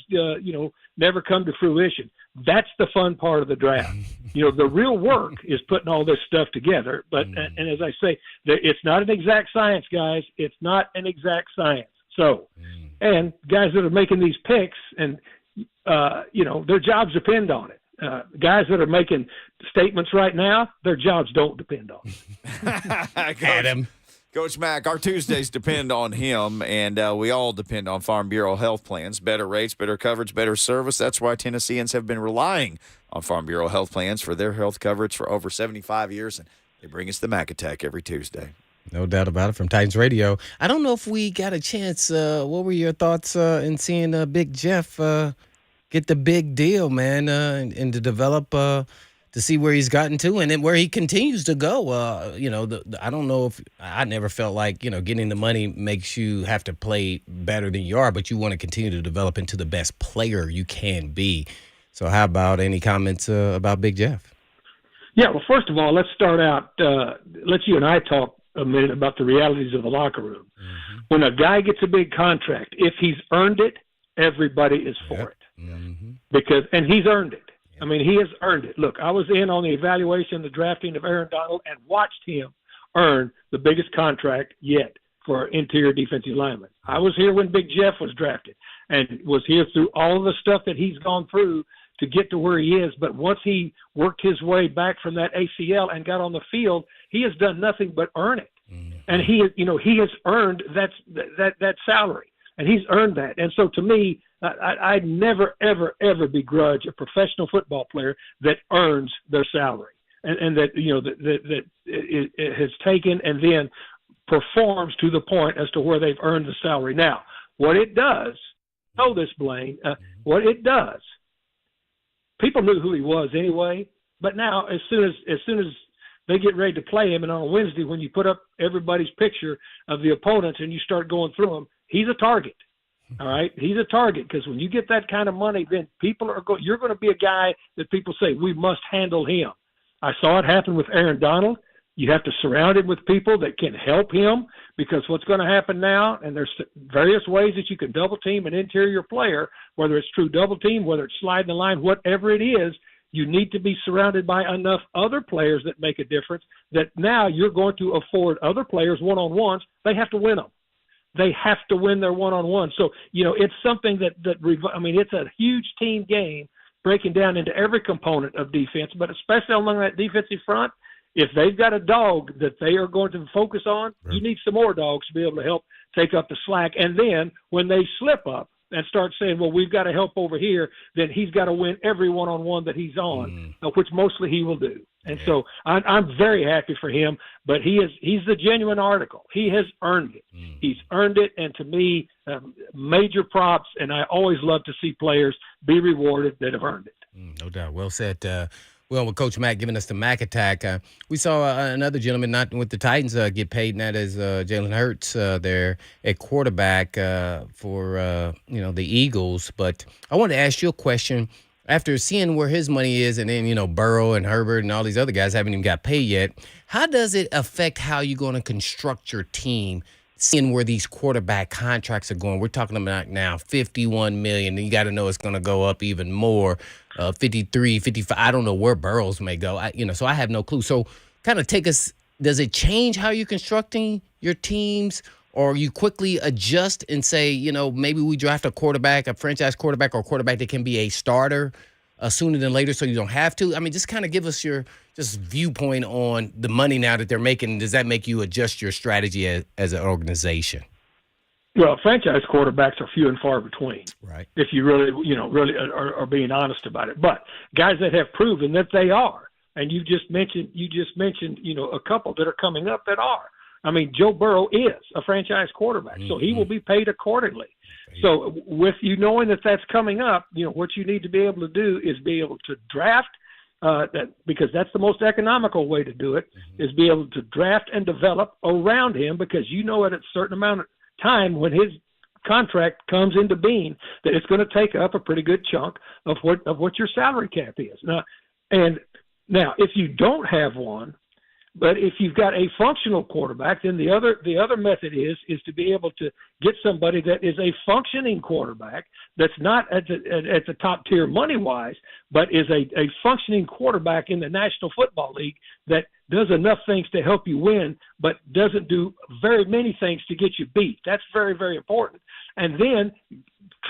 never come to fruition. That's the fun part of the draft. The real work is putting all this stuff together. But, and as I say, it's not an exact science, guys. It's not an exact science. So, and guys that are making these picks and, their jobs depend on it. Guys that are making statements right now, their jobs don't depend on it.
Adam.
Coach Mack, our Tuesdays depend on him, and we all depend on Farm Bureau health plans. Better rates, better coverage, better service. That's why Tennesseans have been relying on Farm Bureau health plans for their health coverage for over 75 years, and they bring us the Mack Attack every Tuesday.
No doubt about it, from Titans Radio. I don't know if we got a chance. What were your thoughts in seeing Big Jeff get the big deal, man, and to develop to see where he's gotten to and then where he continues to go. I don't know if I never felt like, getting the money makes you have to play better than you are, but you want to continue to develop into the best player you can be. So how about any comments about Big Jeff?
Yeah, well, first of all, let's start out, let you and I talk a minute about the realities of the locker room. Mm-hmm. When a guy gets a big contract, if he's earned it, everybody is for it. Mm-hmm. And he's earned it. I mean, he has earned it. Look, I was in on the evaluation, the drafting of Aaron Donald, and watched him earn the biggest contract yet for interior defensive linemen. I was here when Big Jeff was drafted and was here through all of the stuff that he's gone through to get to where he is. But once he worked his way back from that ACL and got on the field, he has done nothing but earn it. And he has earned that salary, and he's earned that. And so to me, I'd never, ever, ever begrudge a professional football player that earns their salary and that, that it has taken and then performs to the point as to where they've earned the salary. Now, what it does, know this, Blaine, what it does, people knew who he was anyway, but now as soon as they get ready to play him, and on Wednesday when you put up everybody's picture of the opponents and you start going through them, he's a target. All right, he's a target because when you get that kind of money, then you're going to be a guy that people say we must handle him. I saw it happen with Aaron Donald. You have to surround him with people that can help him, because what's going to happen now, and there's various ways that you can double team an interior player, whether it's true double team, whether it's sliding the line, whatever it is, you need to be surrounded by enough other players that make a difference that now you're going to afford other players one-on-ones. They have to win them. They have to win their one-on-one. So, it's something it's a huge team game breaking down into every component of defense, but especially along that defensive front. If they've got a dog that they are going to focus on, you need some more dogs to be able to help take up the slack. And then when they slip up and start saying, well, we've got to help over here, then he's got to win every one-on-one that he's on, which mostly he will do. And so I'm very happy for him, but he's the genuine article. He has earned it. He's earned it, and to me, major props, and I always love to see players be rewarded that have earned it.
No doubt. Well said. Well, with Coach Mack giving us the Mack attack, we saw another gentleman not with the Titans get paid, and that is Jalen Hurts there at quarterback for the Eagles. But I wanted to ask you a question. After seeing where his money is, and then Burrow and Herbert and all these other guys haven't even got paid yet, how does it affect how you're going to construct your team? Seeing where these quarterback contracts are going, we're talking about now $51 million. And you got to know it's going to go up even more. 53, 55. I don't know where Burrows may go. So I have no clue. So kind of take us. Does it change how you're constructing your teams, or you quickly adjust and say, maybe we draft a quarterback, a franchise quarterback, or a quarterback that can be a starter sooner than later, so you don't have to? I mean, just kind of give us your viewpoint on the money now that they're making. Does that make you adjust your strategy as an organization?
Well, franchise quarterbacks are few and far between.
Right.
If you really are being honest about it. But guys that have proven that they are, and you just mentioned, a couple that are coming up that are. I mean, Joe Burrow is a franchise quarterback, so he will be paid accordingly. So with knowing that that's coming up, what you need to be able to do is be able to draft that, because that's the most economical way to do it, is be able to draft and develop around him, because at a certain amount of time when his contract comes into being that it's going to take up a pretty good chunk of what your salary cap is. Now, if you don't have one, but if you've got a functional quarterback, then the other method is to be able to get somebody that is a functioning quarterback that's not at the top tier money wise, but is a functioning quarterback in the National Football League that does enough things to help you win, but doesn't do very many things to get you beat. That's very, very important. And then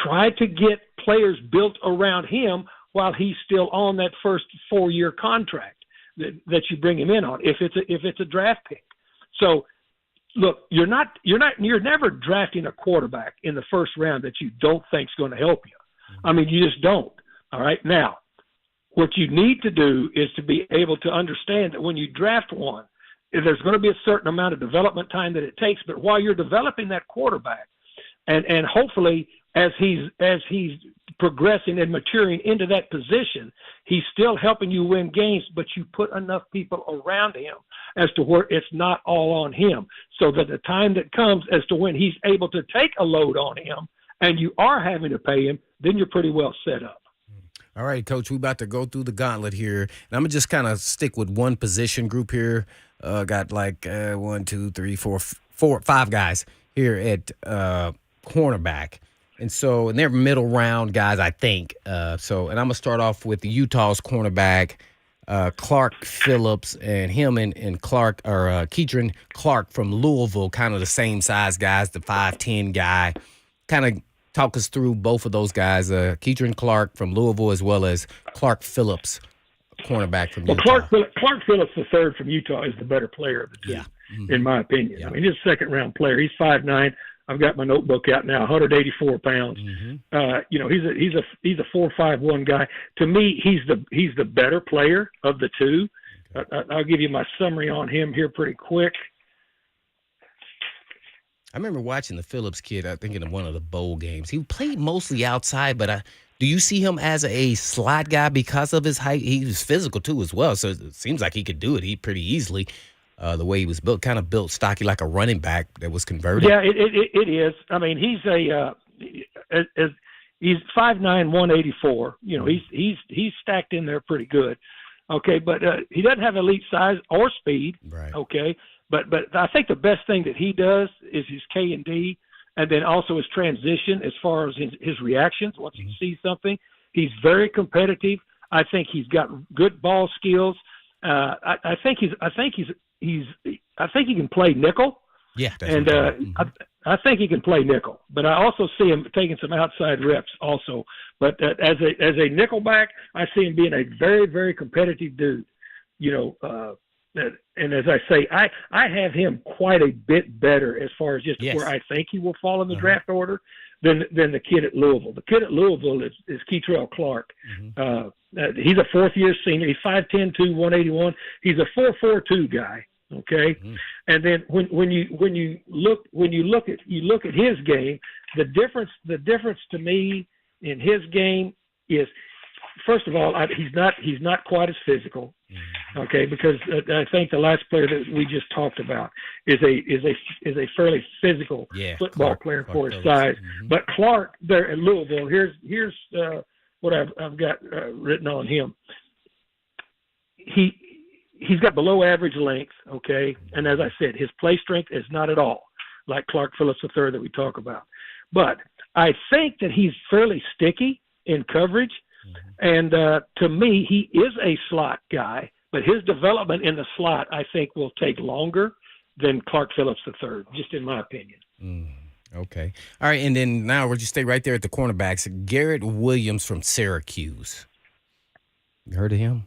try to get players built around him while he's still on that first 4-year contract that you bring him in on, if it's a draft pick. So look, you're never drafting a quarterback in the first round that you don't think is going to help you. I mean, you just don't. All right. Now, what you need to do is to be able to understand that when you draft one, there's going to be a certain amount of development time that it takes, but while you're developing that quarterback, and hopefully as he's progressing and maturing into that position, he's still helping you win games, but you put enough people around him as to where it's not all on him, so that the time that comes as to when he's able to take a load on him and you are having to pay him, then you're pretty well set up.
All right, Coach, we're about to go through the gauntlet here. And I'm going to just kind of stick with one position group here. Got like 1, 2, 3, 4, 5 guys here at cornerback. And they're middle round guys, I think. And I'm going to start off with the Utah's cornerback, Clark Phillips, and him and Clark, or Keatron Clark from Louisville, kind of the same size guys, the 5'10" guy. Kind of talk us through both of those guys, Keatron Clark from Louisville as well as Clark Phillips, cornerback from Utah.
Clark Phillips III from Utah is the better player of the two, in my opinion.
Yeah.
I mean, he's a second-round player. He's 5'9". I've got my notebook out now, 184 pounds. You know, he's a 4.51 guy. To me, he's the better player of the two. Okay. I'll give you my summary on him here pretty quick.
I remember watching the Phillips kid, I think in one of the bowl games. He played mostly outside, but do you see him as a slot guy because of his height? He was physical too as well, so it seems like he could do it pretty easily. The way he was built, kind of built stocky like a running back that was converted.
Yeah, it is. I mean, he's he's 5'9", 184. You know, he's stacked in there pretty good. Okay, but he doesn't have elite size or speed.
Right.
Okay, but I think the best thing that he does is his K&D, and then also his transition as far as his reactions once he sees something. He's very competitive. I think he's got good ball skills. I think he can play nickel.
Yeah,
and I think he can play nickel. But I also see him taking some outside reps also. But as a nickelback, I see him being a very, very competitive dude. You know, and as I say, I have him quite a bit better as far as just where I think he will fall in the draft order than the kid at Louisville. The kid at Louisville is Keatrell Clark. He's a fourth-year senior. He's 5'10", 181. He's a 4.42 guy. Okay, and then when you look at his game, the difference to me in his game is, first of all, he's not quite as physical. Okay, because I think the last player that we just talked about is a fairly physical football player for his size. But Clark there at Louisville, here's what I've got written on him. He's got below average length, okay? And as I said, his play strength is not at all like Clark Phillips III that we talk about. But I think that he's fairly sticky in coverage. And to me, he is a slot guy, but his development in the slot, I think, will take longer than Clark Phillips III, just in my opinion.
Okay. All right, and then now we'll just stay right there at the cornerbacks. Garrett Williams from Syracuse. You heard of him?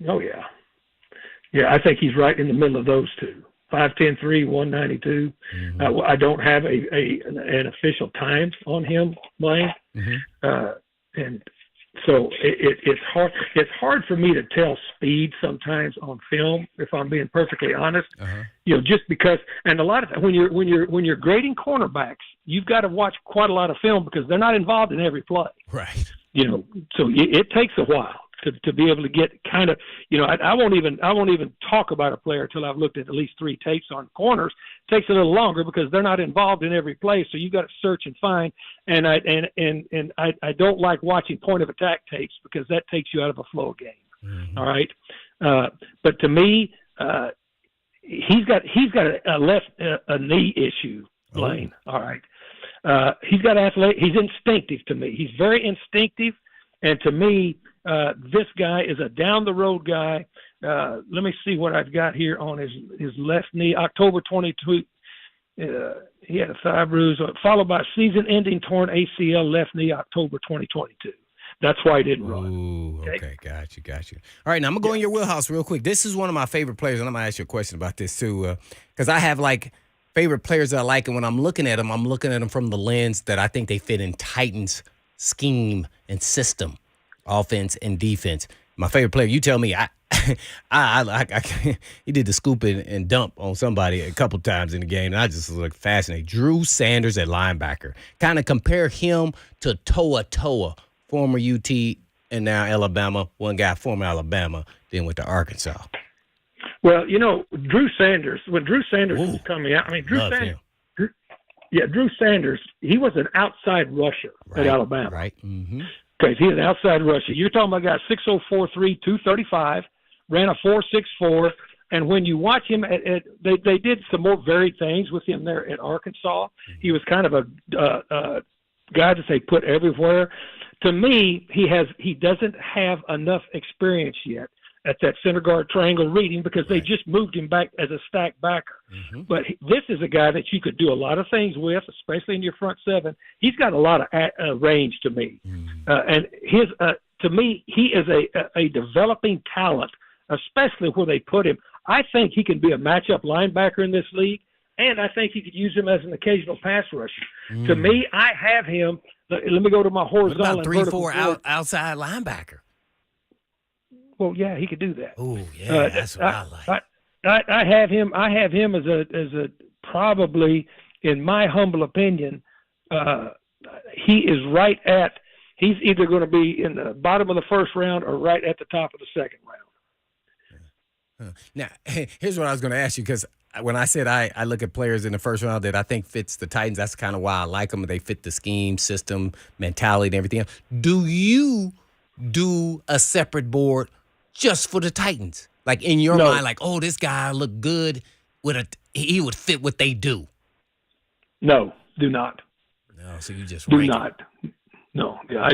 Oh, yeah. Yeah, I think he's right in the middle of those two. 5'10", 192. I don't have an official time on him, Blaine. And so it's hard. It's hard for me to tell speed sometimes on film, if I'm being perfectly honest. You know, just because, and a lot of when you're grading cornerbacks, you've got to watch quite a lot of film because they're not involved in every play.
Right.
You know, so it takes a while to be able to get kind of, you know, I won't even talk about a player until I've looked at least 3 tapes on corners. It takes a little longer because they're not involved in every play, so you've got to search and find. And I don't like watching point of attack tapes because that takes you out of a flow game. All right, but to me, he's got a knee issue, Blaine. All right, he's got he's instinctive to me. He's very instinctive, and to me. This guy is a down-the-road guy. Let me see what I've got here on his left knee. October 22, he had a thigh bruise, followed by season-ending torn ACL left knee, October 2022. That's why he didn't run.
Ooh, okay, got you. All right, now I'm going to go in your wheelhouse real quick. This is one of my favorite players, and I'm going to ask you a question about this too, because I have, like, favorite players that I like, and when I'm looking at them from the lens that I think they fit in Titans' scheme and system. Offense and defense. My favorite player, you tell me. He did the scoop and dump on somebody a couple times in the game, and I just look fascinated. Drew Sanders at linebacker. Kind of compare him to Toa, former UT and now Alabama. One guy, former Alabama, then went to Arkansas.
Well, you know, Drew Sanders, when Drew Sanders was coming out, I mean, Drew Sanders, he was an outside rusher at Alabama.
Right.
Okay, he's an outside rusher. You're talking about a guy 6'0", 4'3", 235, ran a 4.64, and when you watch him, they did some more varied things with him there at Arkansas. He was kind of a guy that they put everywhere. To me, he doesn't have enough experience yet at that center guard triangle reading because they just moved him back as a stack backer. But this is a guy that you could do a lot of things with, especially in your front seven. He's got a lot of range to me. And to me, he is a developing talent, especially where they put him. I think he can be a matchup linebacker in this league, and I think you could use him as an occasional pass rusher. To me, I have him. Let me go to my horizontal.
What about 3-4 outside linebacker?
Well, yeah, he could do that.
Oh, yeah, that's what I like.
I have him. I have him as a probably, in my humble opinion, he is right at. He's either going to be in the bottom of the first round or right at the top of the second round.
Now, here's what I was going to ask you, because when I said I look at players in the first round that I think fits the Titans, that's kind of why I like them. They fit the scheme, system, mentality, and everything else. Do you do a separate board just for the Titans? Like in your mind, like, oh, this guy look good he would fit what they do.
No, do not.
No, so you just
do not. No, yeah, I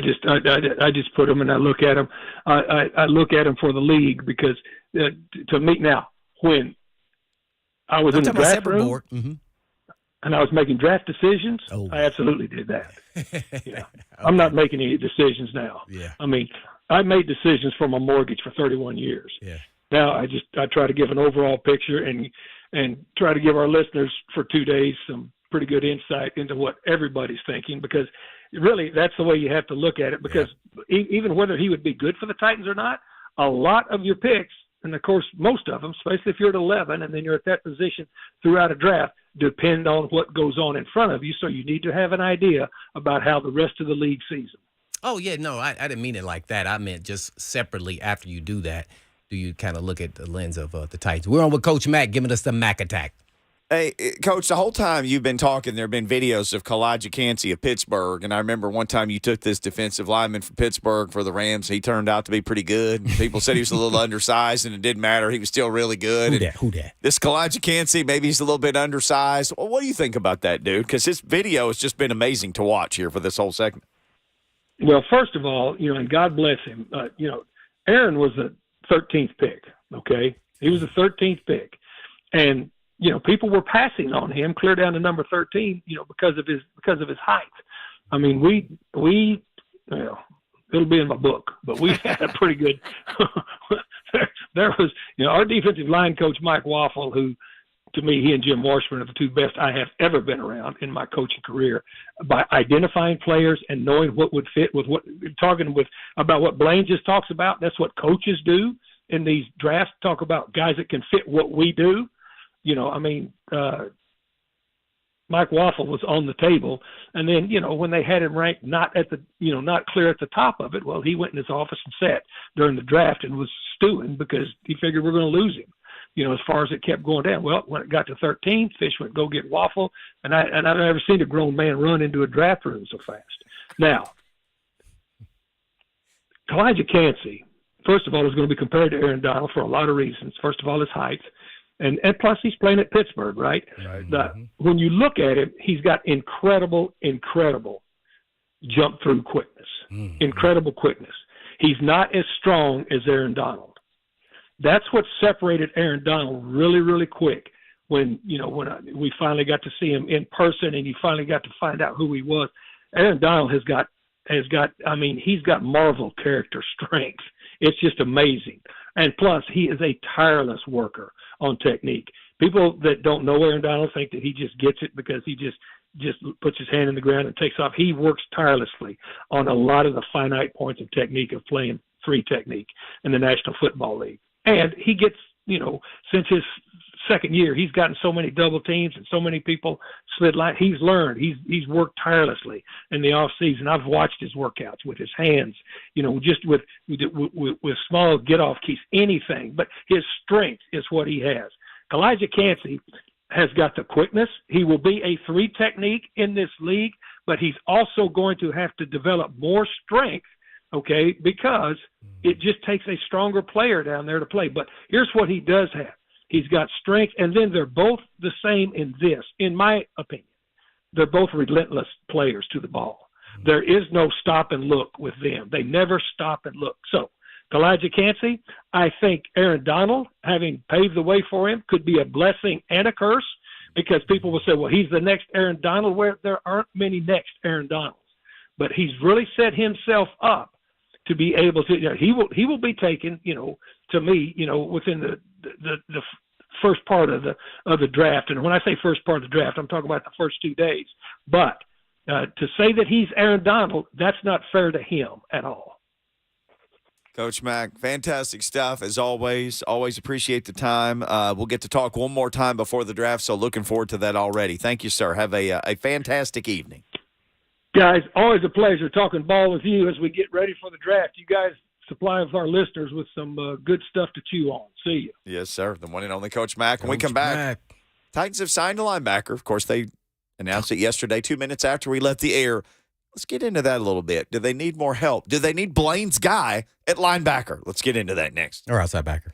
just put them and I look at them. I look at them for the league because to me now, when I was in the draft room and I was making draft decisions, I absolutely did that. Yeah. I'm not making any decisions now.
Yeah.
I mean, I made decisions for my mortgage for 31 years.
Yeah.
Now I try to give an overall picture and try to give our listeners for 2 days some pretty good insight into what everybody's thinking, because really that's the way you have to look at it, because even whether he would be good for the Titans or not, a lot of your picks, and of course most of them, especially if you're at 11 and then you're at that position throughout a draft, depend on what goes on in front of you. So you need to have an idea about how the rest of the league sees them.
Oh, yeah, no, I didn't mean it like that. I meant just separately after you do that, do you kind of look at the lens of the Titans? We're on with Coach Mack giving us the Mack Attack.
Hey, Coach, the whole time you've been talking, there have been videos of Kalijah Kancey of Pittsburgh, and I remember one time you took this defensive lineman from Pittsburgh for the Rams. He turned out to be pretty good. People said he was a little undersized, and it didn't matter. He was still really good.
Who that?
This Kalijah Kancey, maybe he's a little bit undersized. Well, what do you think about that, dude? Because his video has just been amazing to watch here for this whole segment.
Well, first of all, and God bless him, Aaron was the 13th pick, okay? He was the 13th pick. And people were passing on him clear down to number 13, because of his height. I mean, it'll be in my book, but we had a pretty good. there was, our defensive line coach Mike Waffle, who, to me, he and Jim Washburn are the two best I have ever been around in my coaching career, by identifying players and knowing what would fit with what about what Blaine just talks about. That's what coaches do in these drafts. Talk about guys that can fit what we do. Mike Waffle was on the table, and then, when they had him ranked not clear at the top of it, well, he went in his office and sat during the draft and was stewing because he figured we're going to lose him, as far as it kept going down. Well, when it got to 13, Fish went, go get Waffle, and I've never seen a grown man run into a draft room so fast. Now, Kalijah Kancey, first of all, is going to be compared to Aaron Donald for a lot of reasons. First of all, his height. And plus, he's playing at Pittsburgh, right? When you look at him, he's got incredible jump-through quickness, incredible quickness. He's not as strong as Aaron Donald. That's what separated Aaron Donald really, really quick when we finally got to see him in person and you finally got to find out who he was. Aaron Donald has got he's got Marvel character strength. It's just amazing. And plus, he is a tireless worker on technique. People that don't know Aaron Donald think that he just gets it because he just puts his hand in the ground and takes off. He works tirelessly on a lot of the finite points of technique of playing three technique in the National Football League. And he gets, since his second year, he's gotten so many double teams and so many people slid line. He's learned. He's worked tirelessly in the off season. I've watched his workouts with his hands, just with small get off keys, anything. But his strength is what he has. Kalijah Kancey has got the quickness. He will be a three technique in this league, but he's also going to have to develop more strength. Okay, because it just takes a stronger player down there to play. But here's what he does have. He's got strength, and then they're both the same in this, in my opinion. They're both relentless players to the ball. There is no stop and look with them. They never stop and look. So Elijah Cansey. I think Aaron Donald, having paved the way for him, could be a blessing and a curse because people will say, well, he's the next Aaron Donald, where there aren't many next Aaron Donalds. But he's really set himself up to be able to, he will be taken, to me, within the first part of the draft. And when I say first part of the draft, I'm talking about the first 2 days. But to say that he's Aaron Donald, that's not fair to him at all.
Coach Mack, fantastic stuff as always. Always appreciate the time. We'll get to talk one more time before the draft, so looking forward to that already. Thank you, sir. Have a fantastic evening.
Guys, always a pleasure talking ball with you as we get ready for the draft. You guys supply us, our listeners, with some good stuff to chew on. See you.
Yes, sir. The one and only Coach Mack. When we come back, Titans have signed a linebacker. Of course, they announced it yesterday, 2 minutes after we left the air. Let's get into that a little bit. Do they need more help? Do they need Blaine's guy at linebacker? Let's get into that next.
Or outside backer.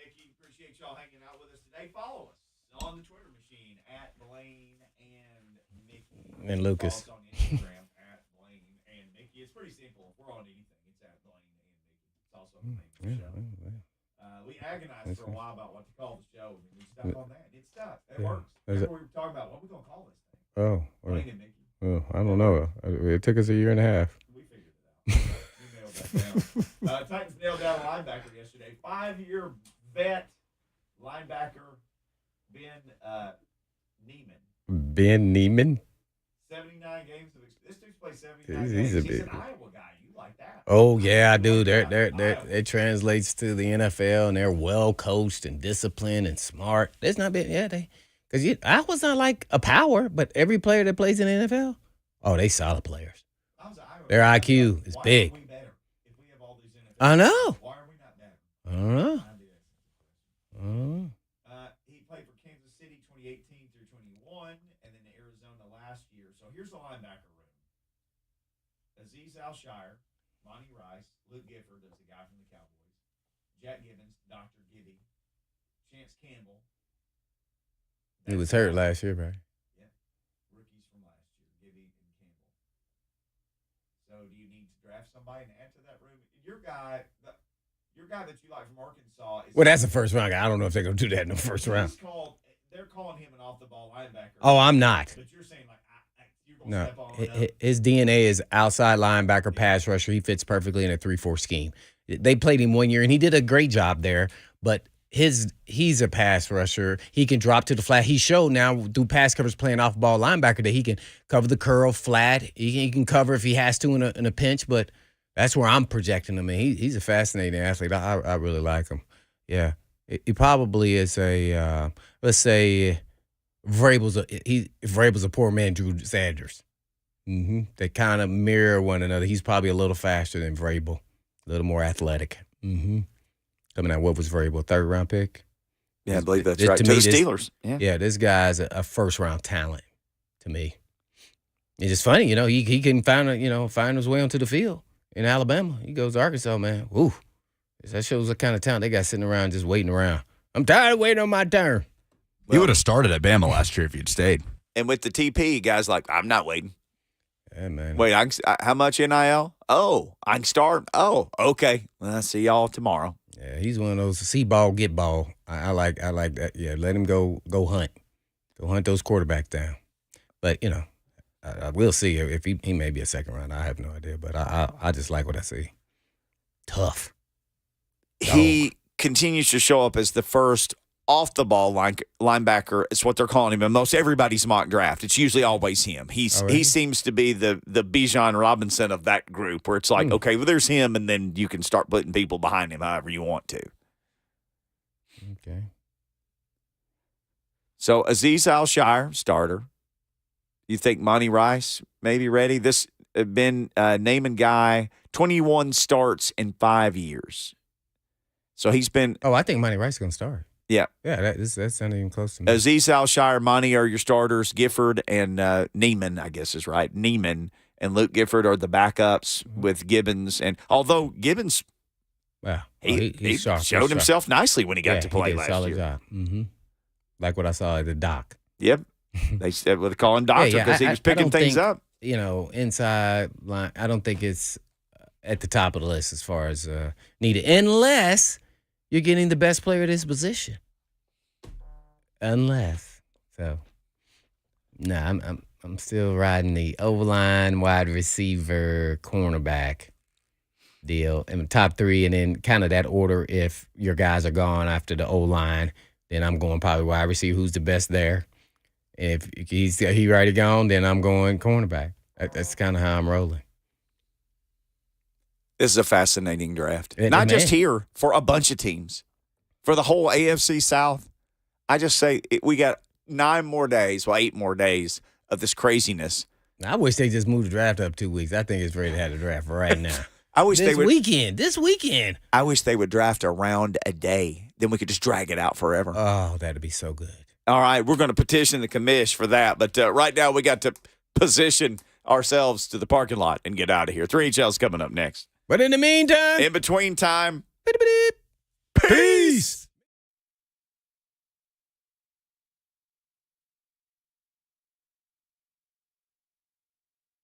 Mickey. Appreciate y'all hanging out with us today. Follow us on the Twitter machine at Blaine and Mickey.
And Lucas.
Follow us on Instagram at Blaine and Mickey. It's pretty simple. If we're on anything, it's at Blaine and Mickey. It's also the name of the show. We agonized for a while about what to call the show. And we stuck on that. It stuck. It works. That's what we were talking about. What are we going to call this thing? Blaine and Mickey.
I don't know. It took us a year and a half.
We figured it out. We nailed that down. Titans nailed down a linebacker yesterday. 5-year vet linebacker Ben Neiman.
Ben Neiman?
79 games of experience. This dude's played 79 games. He's an Iowa guy. You like that?
Oh yeah, I do. It translates to the NFL, and they're well coached and disciplined and smart. That's not bad. Yeah, because Iowa's not like a power, but every player that plays in the NFL, they solid players. Their IQ is big.
Why are we better if we have all these NFL?
I know.
Why are we not better?
I don't know.
He played for Kansas City 2018 through 21, and then Arizona last year. So here's the linebacker room: Azeez Al-Shire, Monty Rice, Luke Gifford, that's the guy from the Cowboys, Jack Gibbons, Dr. Gibby, Chance Campbell.
He was hurt last year, right?
Yeah, rookies from last year, Gibby and Campbell. So do you need to draft somebody and add to that room? Your guy that you like from Arkansas is.
Well, that's a first round guy. I don't know if they're going to do that in the first round.
They're calling him an off-the-ball linebacker.
Oh, I'm not.
But you're saying, you're going to step on
No, his DNA is outside linebacker, pass rusher. He fits perfectly in a 3-4 scheme. They played him 1 year, and he did a great job there, but he's a pass rusher. He can drop to the flat. He showed now through pass coverage playing off-ball linebacker that he can cover the curl flat. He can cover if he has to in a pinch, but that's where I'm projecting him. And he's a fascinating athlete. I really like him. Yeah. He probably is a, let's say, Vrabel's a poor man, Drew Sanders. Mm-hmm. They kind of mirror one another. He's probably a little faster than Vrabel, a little more athletic. Mm-hmm. Coming out, what was Vrabel, 3rd round pick?
Yeah, I believe that's right. To the Steelers.
Yeah, this guy's a first round talent to me. It's just funny, he can find his way onto the field in Alabama. He goes to Arkansas, man. Woo. That shows what kind of talent they got sitting around just waiting around. I'm tired of waiting on my turn.
He would have started at Bama last year if you'd stayed.
And with the TP, guys like, I'm not waiting.
Yeah, man.
Wait, how much NIL? Oh, I can start? Oh, okay. Well, I'll see y'all tomorrow.
Yeah, he's one of those see ball, get ball. I like that. Yeah, let him go hunt. Go hunt those quarterbacks down. But, I will see if he may be a second round. I have no idea, but I just like what I see. Tough.
He continues to show up as the first off-the-ball linebacker. It's what they're calling him in most everybody's mock draft. It's usually always him. He seems to be the Bijan Robinson of that group, where it's like, okay, well, there's him, and then you can start putting people behind him however you want to.
Okay.
So Azeez Al-Shire, starter. You think Monty Rice may be ready? This Ben Neiman guy, 21 starts in 5 years. So he's been.
Oh, I think Monty Rice is going to start.
Yeah.
Yeah, that's not even close to me.
Azeez Al-Shire, Monty are your starters. Gifford and Neiman, I guess is right. Neiman and Luke Gifford are the backups with Gibbons. And although Gibbons, he showed himself nicely when he got to play last
solid
year.
Job. Mm-hmm. Like what I saw at the dock.
Yep. They said they call him doctor because he was picking things up.
Inside line, I don't think it's at the top of the list as far as needed, unless you're getting the best player at his position. I'm still riding the O-line, wide receiver, cornerback deal, and top 3, and then kind of that order. If your guys are gone after the O-line, then I'm going probably wide receiver, who's the best there. If he already gone, then I'm going cornerback. That's kind of how I'm rolling.
This is a fascinating draft. Not just here, for a bunch of teams. For the whole AFC South, I just say we got 8 more days of this craziness.
I wish they just moved the draft up 2 weeks. I think it's ready to have the draft right now.
I wish
this weekend.
I wish they would draft a round a day. Then we could just drag it out forever.
Oh, that'd be so good.
All right, we're going to petition the commish for that. But right now we got to position ourselves to the parking lot and get out of here. 3HL's coming up next.
But in the meantime,
in between time,
peace.